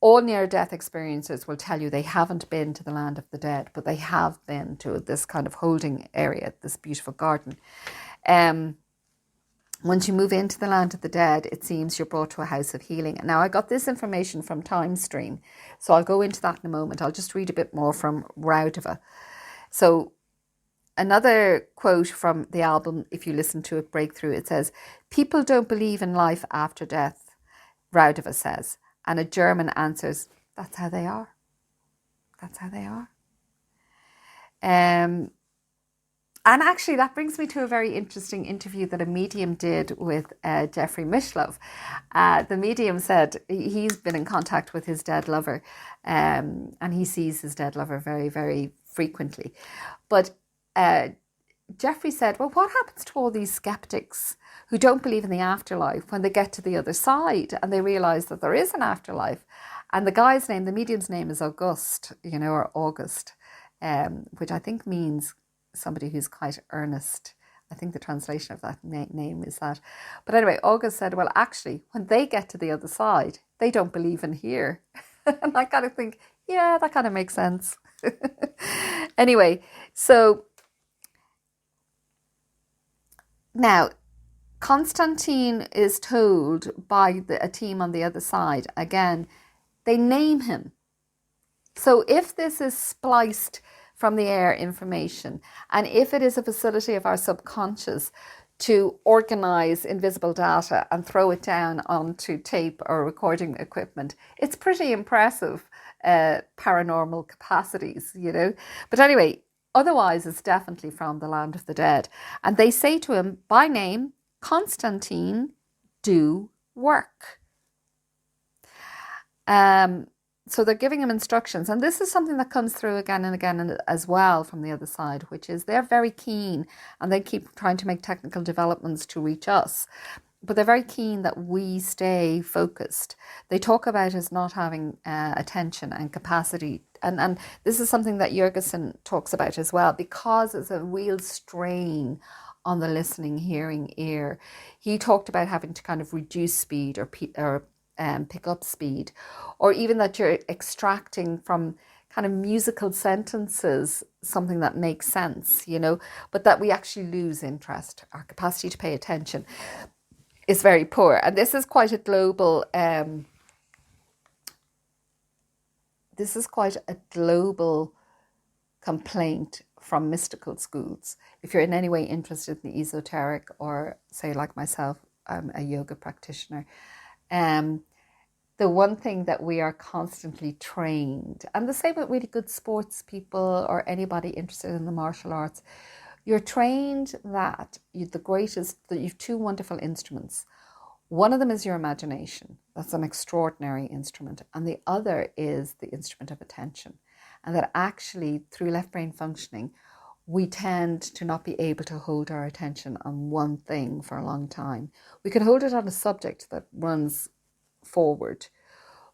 all near-death experiencers will tell you they haven't been to the land of the dead, but they have been to this kind of holding area, this beautiful garden. Once you move into the land of the dead, it seems you're brought to a house of healing. Now, I got this information from Timestream, so I'll go into that in a moment. I'll just read a bit more from Raudive. So another quote from the album, if you listen to it, Breakthrough, it says, people don't believe in life after death, Raudive says. And a German answers, that's how they are. That's how they are. And actually, that brings me to a very interesting interview that a medium did with Jeffery Mishlove. The medium said he's been in contact with his dead lover, and he sees his dead lover very, very frequently. But Jeffery said, well, what happens to all these skeptics who don't believe in the afterlife when they get to the other side and they realise that there is an afterlife? And the guy's name, the medium's name is August, or August, which I think means somebody who's quite earnest. I think the translation of that name is that. But anyway, August said, well, actually, when they get to the other side, they don't believe in here. And I kind of think, yeah, that kind of makes sense. Anyway, so now Konstantin is told by a team on the other side, again, they name him. So if this is spliced from the air information, and if it is a facility of our subconscious to organize invisible data and throw it down onto tape or recording equipment, it's pretty impressive paranormal capacities, But anyway, otherwise it's definitely from the land of the dead. And they say to him by name, Konstantin, do work. So they're giving him instructions. And this is something that comes through again and again as well from the other side, which is they're very keen and they keep trying to make technical developments to reach us. But they're very keen that we stay focused. They talk about us not having attention and capacity. And this is something that Jurgensen talks about as well, because it's a real strain on the listening, hearing ear. He talked about having to kind of reduce speed or pick up speed, or even that you're extracting from kind of musical sentences something that makes sense, but that we actually lose interest. Our capacity to pay attention is very poor. And this is quite a global complaint from mystical schools. If you're in any way interested in the esoteric, or say like myself, I'm a yoga practitioner, the one thing that we are constantly trained, and the same with really good sports people or anybody interested in the martial arts, you're trained that that you've two wonderful instruments. One of them is your imagination. That's an extraordinary instrument. And the other is the instrument of attention. And that actually, through left brain functioning, we tend to not be able to hold our attention on one thing for a long time. We can hold it on a subject that runs forward,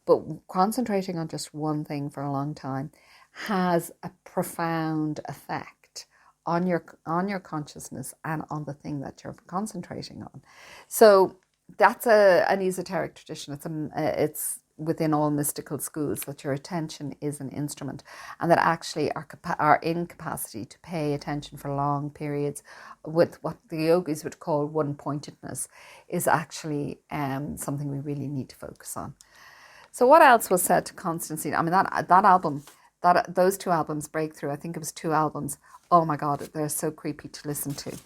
but concentrating on just one thing for a long time has a profound effect on your consciousness and on the thing that you're concentrating on. So that's an esoteric tradition. It's within all mystical schools that your attention is an instrument, and that actually our incapacity to pay attention for long periods with what the yogis would call one-pointedness is actually something we really need to focus on. So what else was said to Konstantin? I mean, that album, those two albums, Breakthrough, I think it was 2 albums. Oh my God, they're so creepy to listen to,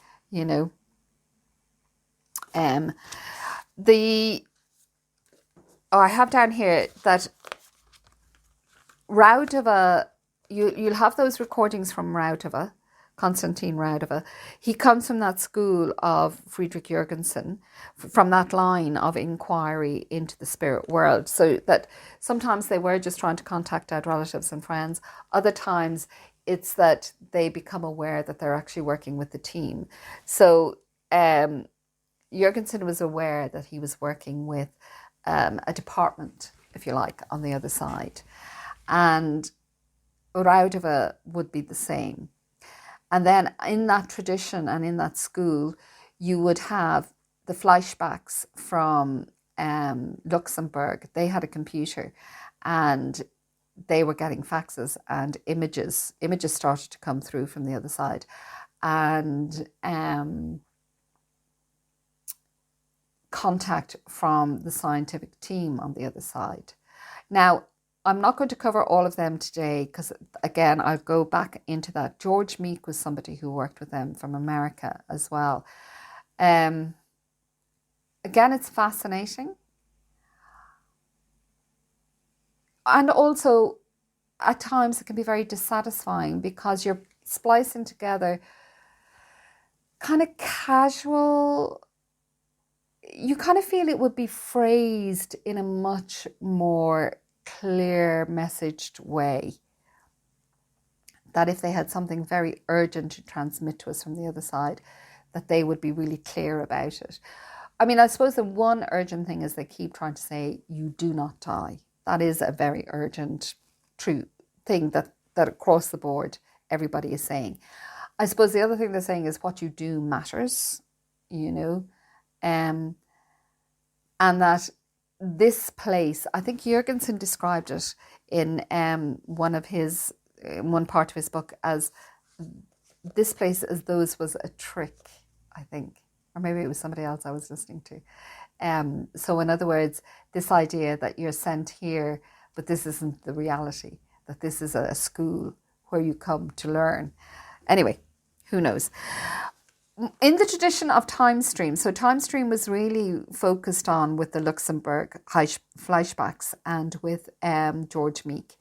I have down here that Raudive, you'll have those recordings from Raudive, Konstantin Raudive. He comes from that school of Friedrich Jurgensen, from that line of inquiry into the spirit world. So that sometimes they were just trying to contact dead relatives and friends. Other times it's that they become aware that they're actually working with the team. So Jurgensen was aware that he was working with a department, if you like, on the other side. And Raudive would be the same. And then in that tradition and in that school, you would have the flashbacks from Luxembourg. They had a computer and they were getting faxes and images. Images started to come through from the other side. And contact from the scientific team on the other side. Now, I'm not going to cover all of them today because, again, I'll go back into that. George Meek was somebody who worked with them from America as well. Again, it's fascinating. And also, at times, it can be very dissatisfying because you're splicing together kind of casual. You kind of feel it would be phrased in a much more clear messaged way, that if they had something very urgent to transmit to us from the other side, that they would be really clear about it. I mean, I suppose the one urgent thing is they keep trying to say, you do not die. That is a very urgent, true thing that across the board, everybody is saying. I suppose the other thing they're saying is what you do matters, and that this place, I think Jurgensen described it in one part of his book as this place as though it was a trick, I think, or maybe it was somebody else I was listening to. So in other words, this idea that you're sent here, but this isn't the reality, that this is a school where you come to learn. Anyway, who knows? in the tradition of Timestream, so Timestream was really focused on with the Luxembourg flashbacks and with George Meek.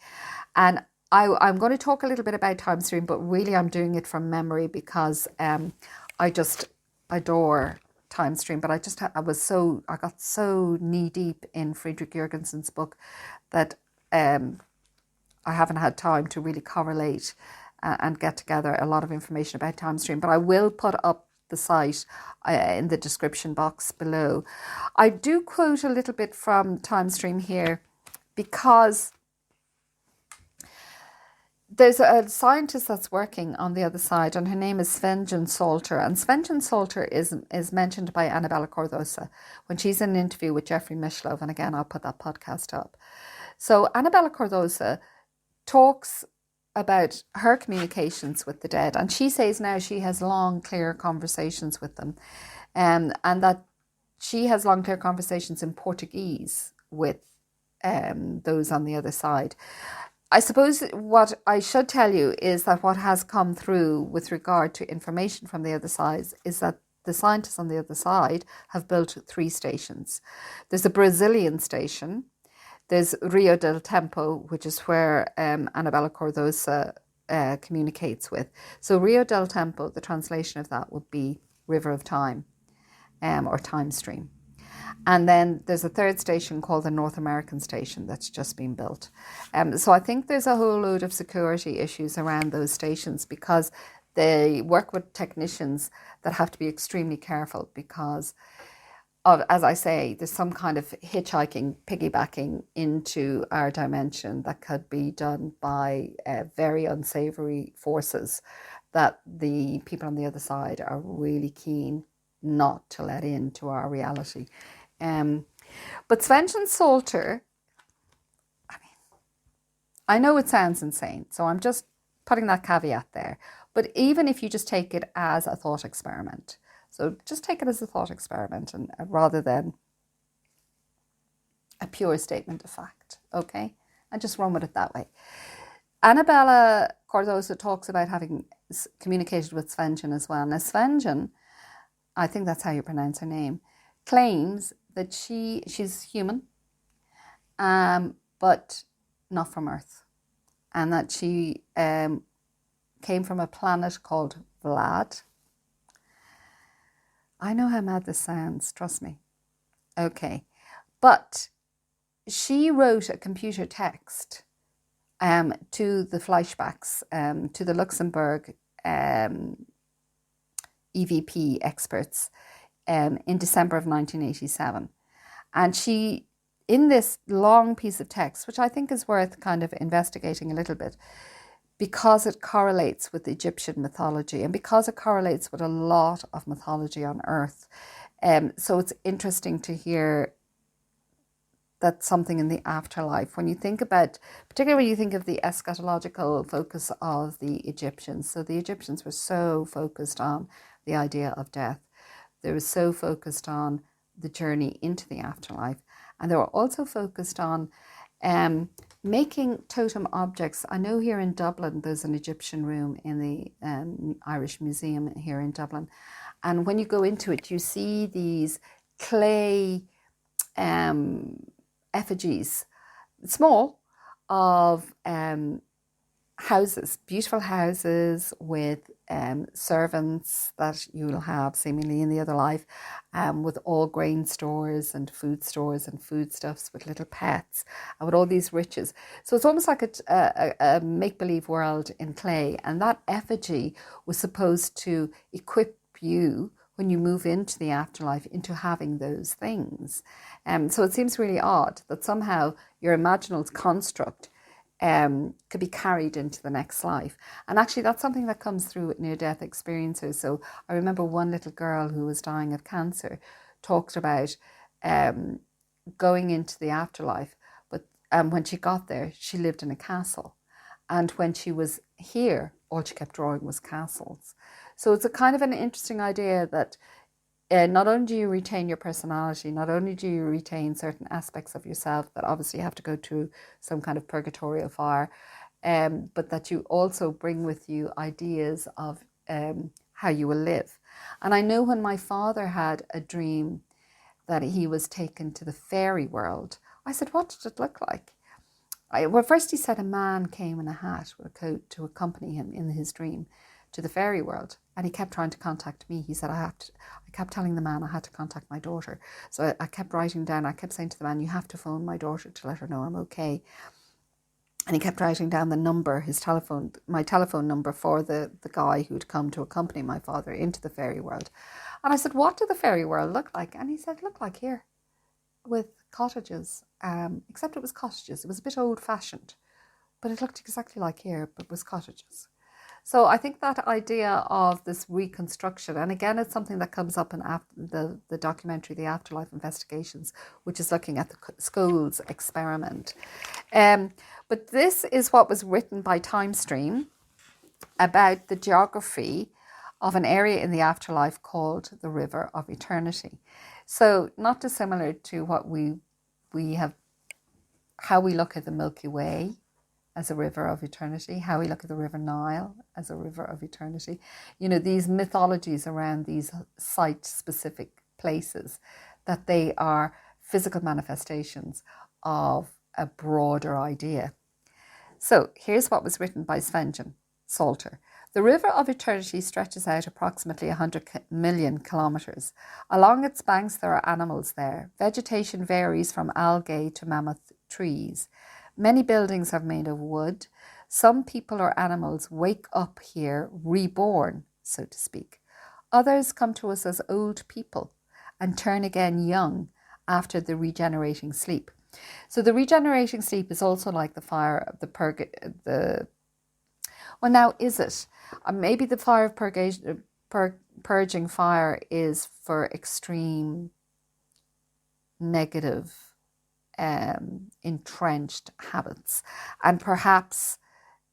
And I'm going to talk a little bit about Timestream, but really I'm doing it from memory because I just adore Timestream. But I got so knee deep in Friedrich Jürgensen's book that I haven't had time to really correlate and get together a lot of information about Timestream, but I will put up the site in the description box below. I do quote a little bit from Timestream here because there's a scientist that's working on the other side, and her name is Svenja Salter. And Svenja Salter is mentioned by Anabela Cardoso when she's in an interview with Jeffery Mishlove. And again, I'll put that podcast up. So Anabela Cardoso talks about her communications with the dead, and she says now she has long, clear conversations with them, and that she has long, clear conversations in Portuguese with those on the other side. I suppose what I should tell you is that what has come through with regard to information from the other side is that the scientists on the other side have built 3 stations. There's a Brazilian station. There's Rio del Tempo, which is where Anabela Cardoso communicates with. So Rio del Tempo, the translation of that would be River of Time or Time Stream. And then there's a 3rd station called the North American station that's just been built. So I think there's a whole load of security issues around those stations because they work with technicians that have to be extremely careful because as I say, there's some kind of hitchhiking, piggybacking into our dimension that could be done by very unsavory forces that the people on the other side are really keen not to let into our reality. But Svenja Salter, I know it sounds insane, so I'm just putting that caveat there. But even if you just take it as a thought experiment, so just take it as a thought experiment and rather than a pure statement of fact, okay? And just run with it that way. Anabela Cardoso talks about having communicated with Svenja as well. Now Svenja, I think that's how you pronounce her name, claims that she's human, but not from Earth. And that she came from a planet called Vlad. I know how mad this sounds, trust me. Okay. But she wrote a computer text to the flashbacks, to the Luxembourg EVP experts in December of 1987. And she, in this long piece of text, which I think is worth kind of investigating a little bit, because it correlates with Egyptian mythology and because it correlates with a lot of mythology on Earth. So it's interesting to hear that something in the afterlife, when you think about, particularly when you think of the eschatological focus of the Egyptians. So the Egyptians were so focused on the idea of death. They were so focused on the journey into the afterlife. And they were also focused on making totem objects. I know here in Dublin, there's an Egyptian room in the Irish Museum here in Dublin. And when you go into it, you see these clay effigies, small, of houses, beautiful houses with servants that you'll have seemingly in the other life, with all grain stores and food stores and foodstuffs, with little pets and with all these riches. So it's almost like a make-believe world in clay. And that effigy was supposed to equip you when you move into the afterlife into having those things. So it seems really odd that somehow your imaginal construct could be carried into the next life. And actually that's something that comes through with near-death experiences. So I remember one little girl who was dying of cancer talked about going into the afterlife, but when she got there, she lived in a castle. And when she was here, all she kept drawing was castles. So it's a kind of an interesting idea that not only do you retain your personality, not only do you retain certain aspects of yourself that obviously have to go through some kind of purgatorial fire, but that you also bring with you ideas of how you will live. And I know when my father had a dream that he was taken to the fairy world, I said, what did it look like? Well, first he said a man came in a hat with a coat to accompany him in his dream to the fairy world. And he kept trying to contact me. He said, I kept telling the man I had to contact my daughter. So I kept writing down, I kept saying to the man, you have to phone my daughter to let her know I'm okay. And he kept writing down the number, my telephone number for the guy who'd come to accompany my father into the fairy world. And I said, what did the fairy world look like? And he said, look like here, with cottages, except it was cottages. It was a bit old-fashioned, but it looked exactly like here, but was cottages. So I think that idea of this reconstruction, and again, it's something that comes up in the documentary, The Afterlife Investigations, which is looking at the Scholes experiment. But this is what was written by Timestream about the geography of an area in the afterlife called the River of Eternity. So not dissimilar to what we have, how we look at the Milky Way as a river of eternity, how we look at the River Nile as a river of eternity. You know, these mythologies around these site-specific places, that they are physical manifestations of a broader idea. So here's what was written by Sven Salter. The River of Eternity stretches out approximately 100 million kilometres. Along its banks there are animals there. Vegetation varies from algae to mammoth trees. Many buildings are made of wood. Some people or animals wake up here reborn, so to speak. Others come to us as old people and turn again young after the regenerating sleep. So the regenerating sleep is also like the fire of well, now is it? Maybe the fire of purging fire is for extreme negative entrenched habits, and perhaps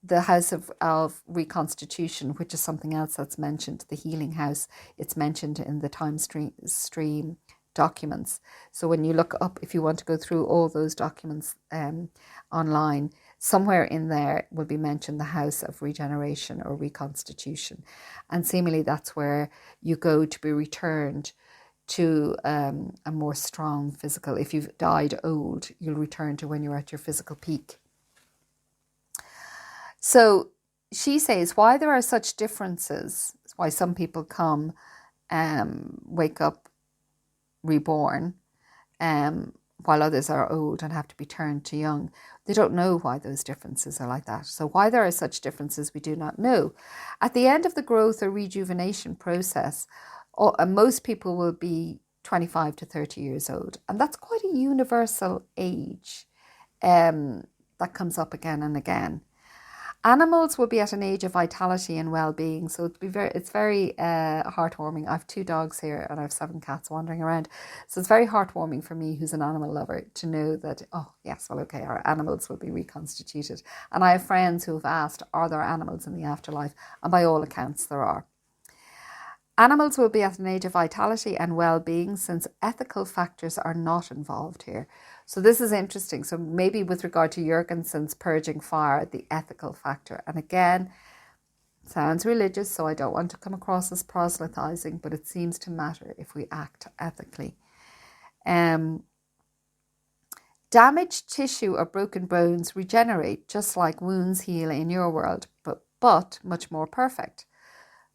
the house of reconstitution, which is something else that's mentioned, the healing house, it's mentioned in the Timestream documents. So when you look up, if you want to go through all those documents online, somewhere in there will be mentioned the house of regeneration or reconstitution, and seemingly that's where you go to be returned to a more strong physical. If you've died old, you'll return to when you're at your physical peak. So she says why there are such differences, why some people come, wake up reborn, while others are old and have to be turned to young. They don't know why those differences are like that. So why there are such differences, we do not know. At the end of the growth or rejuvenation process, most people will be 25 to 30 years old. And that's quite a universal age that comes up again and again. Animals will be at an age of vitality and well-being. So it's very heartwarming. I have 2 dogs here and I have 7 cats wandering around. So it's very heartwarming for me, who's an animal lover, to know that, oh, yes, well, okay, our animals will be reconstituted. And I have friends who have asked, are there animals in the afterlife? And by all accounts, there are. Animals will be at an age of vitality and well-being, since ethical factors are not involved here. So this is interesting. So maybe with regard to Jurgensen's purging fire, the ethical factor. And again, sounds religious, so I don't want to come across as proselytizing, but it seems to matter if we act ethically. Damaged tissue or broken bones regenerate just like wounds heal in your world, but much more perfect.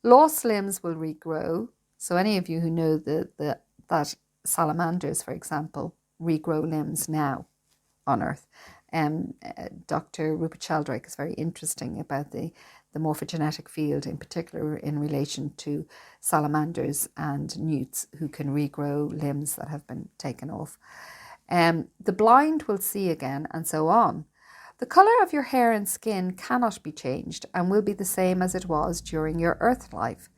Lost limbs will regrow. So any of you who know that salamanders, for example, regrow limbs now on Earth. Dr. Rupert Sheldrake is very interesting about the morphogenetic field, in particular in relation to salamanders and newts who can regrow limbs that have been taken off. The blind will see again, and so on. The colour of your hair and skin cannot be changed and will be the same as it was during your earth life.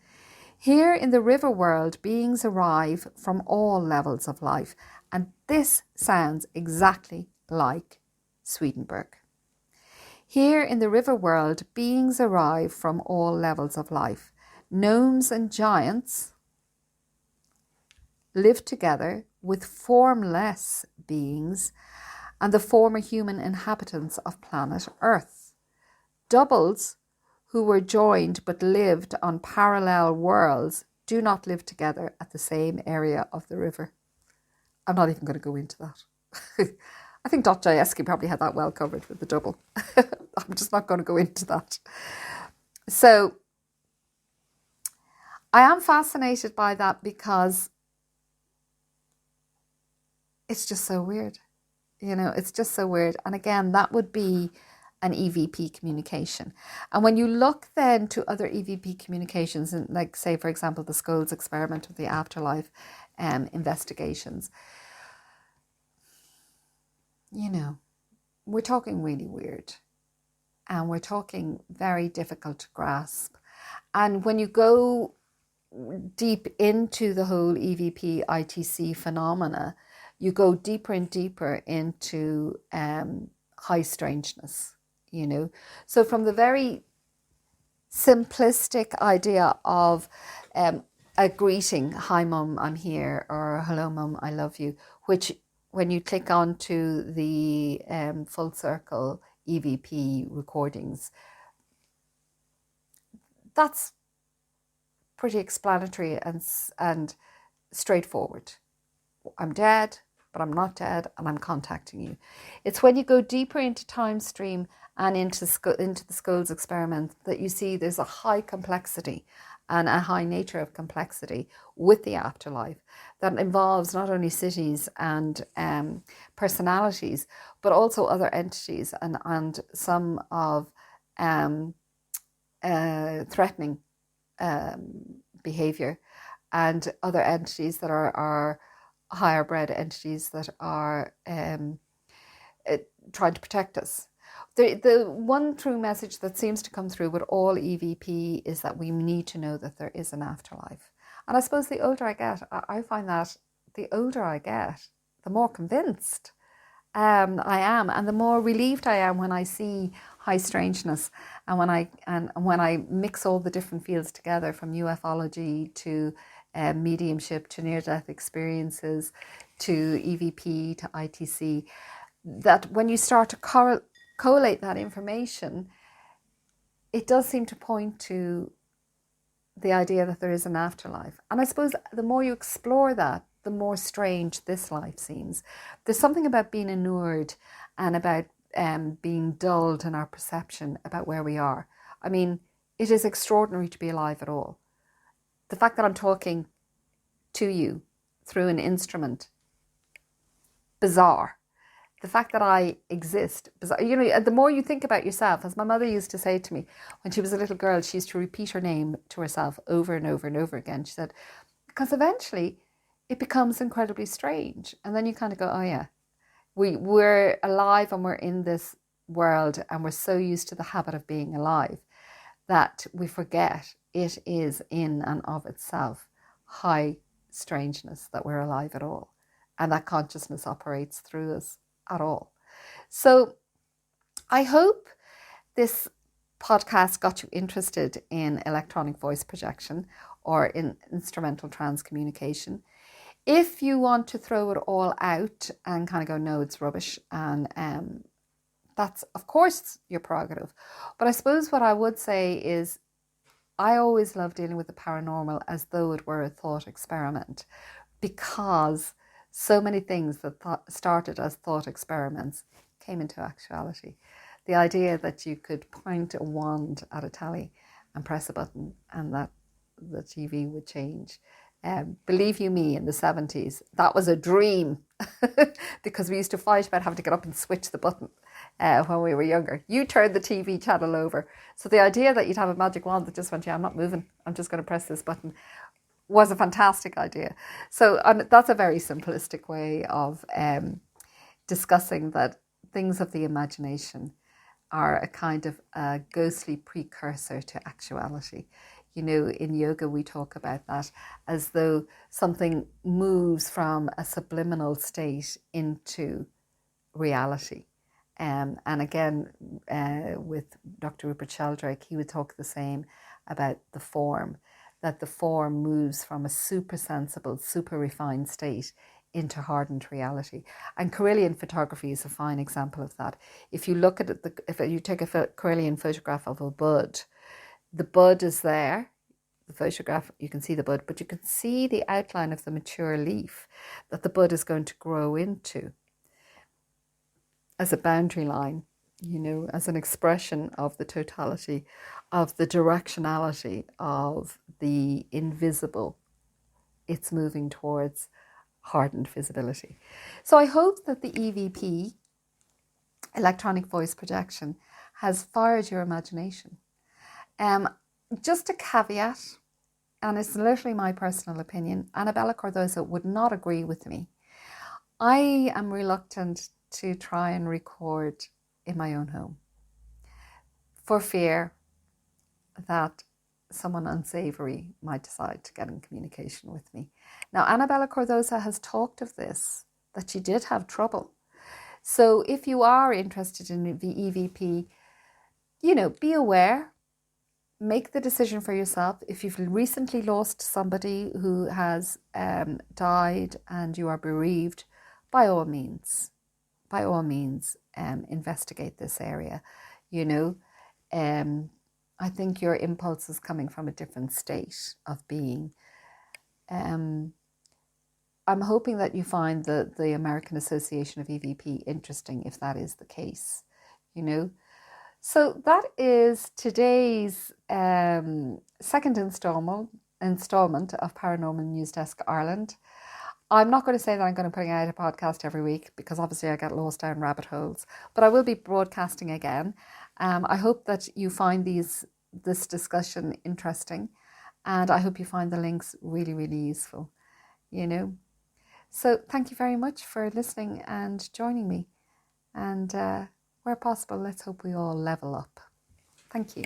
Here in the river world, beings arrive from all levels of life, and this sounds exactly like Swedenborg. Here in the river world, beings arrive from all levels of life. Gnomes and giants live together with formless beings and the former human inhabitants of planet Earth. Doubles who were joined but lived on parallel worlds do not live together at the same area of the river. I'm not even going to go into that. I think Dostoevsky probably had that well covered with the double. I'm just not going to go into that. So I am fascinated by that because it's just so weird. It's just so weird. And again, that would be an EVP communication. And when you look then to other EVP communications, and like say, for example, the Scholes experiment with the Afterlife investigations, we're talking really weird. And we're talking very difficult to grasp. And when you go deep into the whole EVP ITC phenomena, you go deeper and deeper into high strangeness, So from the very simplistic idea of a greeting, hi mum, I'm here, or hello mum, I love you, which when you click onto the full circle EVP recordings, that's pretty explanatory and straightforward. I'm dead, but I'm not dead, and I'm contacting you. It's when you go deeper into Timestream and into the Scholes experiment that you see there's a high complexity and a high nature of complexity with the afterlife that involves not only cities and personalities, but also other entities and some of threatening behavior, and other entities that are higher bred entities that are trying to protect us. The one true message that seems to come through with all EVP is that we need to know that there is an afterlife. And I suppose the older I get, I find that the older I get, the more convinced I am, and the more relieved I am when I see high strangeness, and when I mix all the different fields together, from ufology to mediumship to near-death experiences to EVP to ITC, that when you start to collate that information, it does seem to point to the idea that there is an afterlife. And I suppose the more you explore that, the more strange this life seems. There's something about being inured and about being dulled in our perception about where we are. I mean, it is extraordinary to be alive at all. The fact that I'm talking to you through an instrument, bizarre. The fact that I exist, bizarre. The more you think about yourself, as my mother used to say to me when she was a little girl, she used to repeat her name to herself over and over and over again. She said, because eventually it becomes incredibly strange. And then you kind of go, oh yeah, we're alive and we're in this world, and we're so used to the habit of being alive that we forget it is in and of itself high strangeness that we're alive at all, and that consciousness operates through us at all. So I hope this podcast got you interested in electronic voice projection or in instrumental transcommunication. If you want to throw it all out and kind of go, no, it's rubbish, and that's, of course, your prerogative. But I suppose what I would say is I always love dealing with the paranormal as though it were a thought experiment, because so many things that started as thought experiments came into actuality. The idea that you could point a wand at a telly and press a button and that the TV would change. Believe you me, in the 70s, that was a dream because we used to fight about having to get up and switch the button when we were younger. You turned the TV channel over. So the idea that you'd have a magic wand that just went, yeah, I'm not moving, I'm just going to press this button, was a fantastic idea. So that's a very simplistic way of discussing that things of the imagination are a kind of a ghostly precursor to actuality. In yoga, we talk about that as though something moves from a subliminal state into reality. And again, with Dr. Rupert Sheldrake, he would talk the same about the form, that the form moves from a super sensible, super refined state into hardened reality. And Carillion photography is a fine example of that. If you look at it, if you take a Carillion photograph of a bud, the bud is there, the photograph, you can see the bud, but you can see the outline of the mature leaf that the bud is going to grow into as a boundary line, as an expression of the totality, of the directionality of the invisible. It's moving towards hardened visibility. So I hope that the EVP, electronic voice projection, has fired your imagination. Just a caveat, and it's literally my personal opinion, Anabela Cardoso would not agree with me. I am reluctant to try and record in my own home for fear that someone unsavory might decide to get in communication with me. Now, Anabela Cardoso has talked of this, that she did have trouble. So if you are interested in the EVP, be aware, make the decision for yourself. If you've recently lost somebody who has died and you are bereaved, by all means, investigate this area. I think your impulse is coming from a different state of being. I'm hoping that you find the American Association of EVP interesting, if that is the case, So that is today's second installment of Paranormal News Desk Ireland. I'm not going to say that I'm going to put out a podcast every week because obviously I get lost down rabbit holes, but I will be broadcasting again. I hope that you find this discussion interesting, and I hope you find the links really, really useful, So thank you very much for listening and joining me. And where possible, let's hope we all level up. Thank you.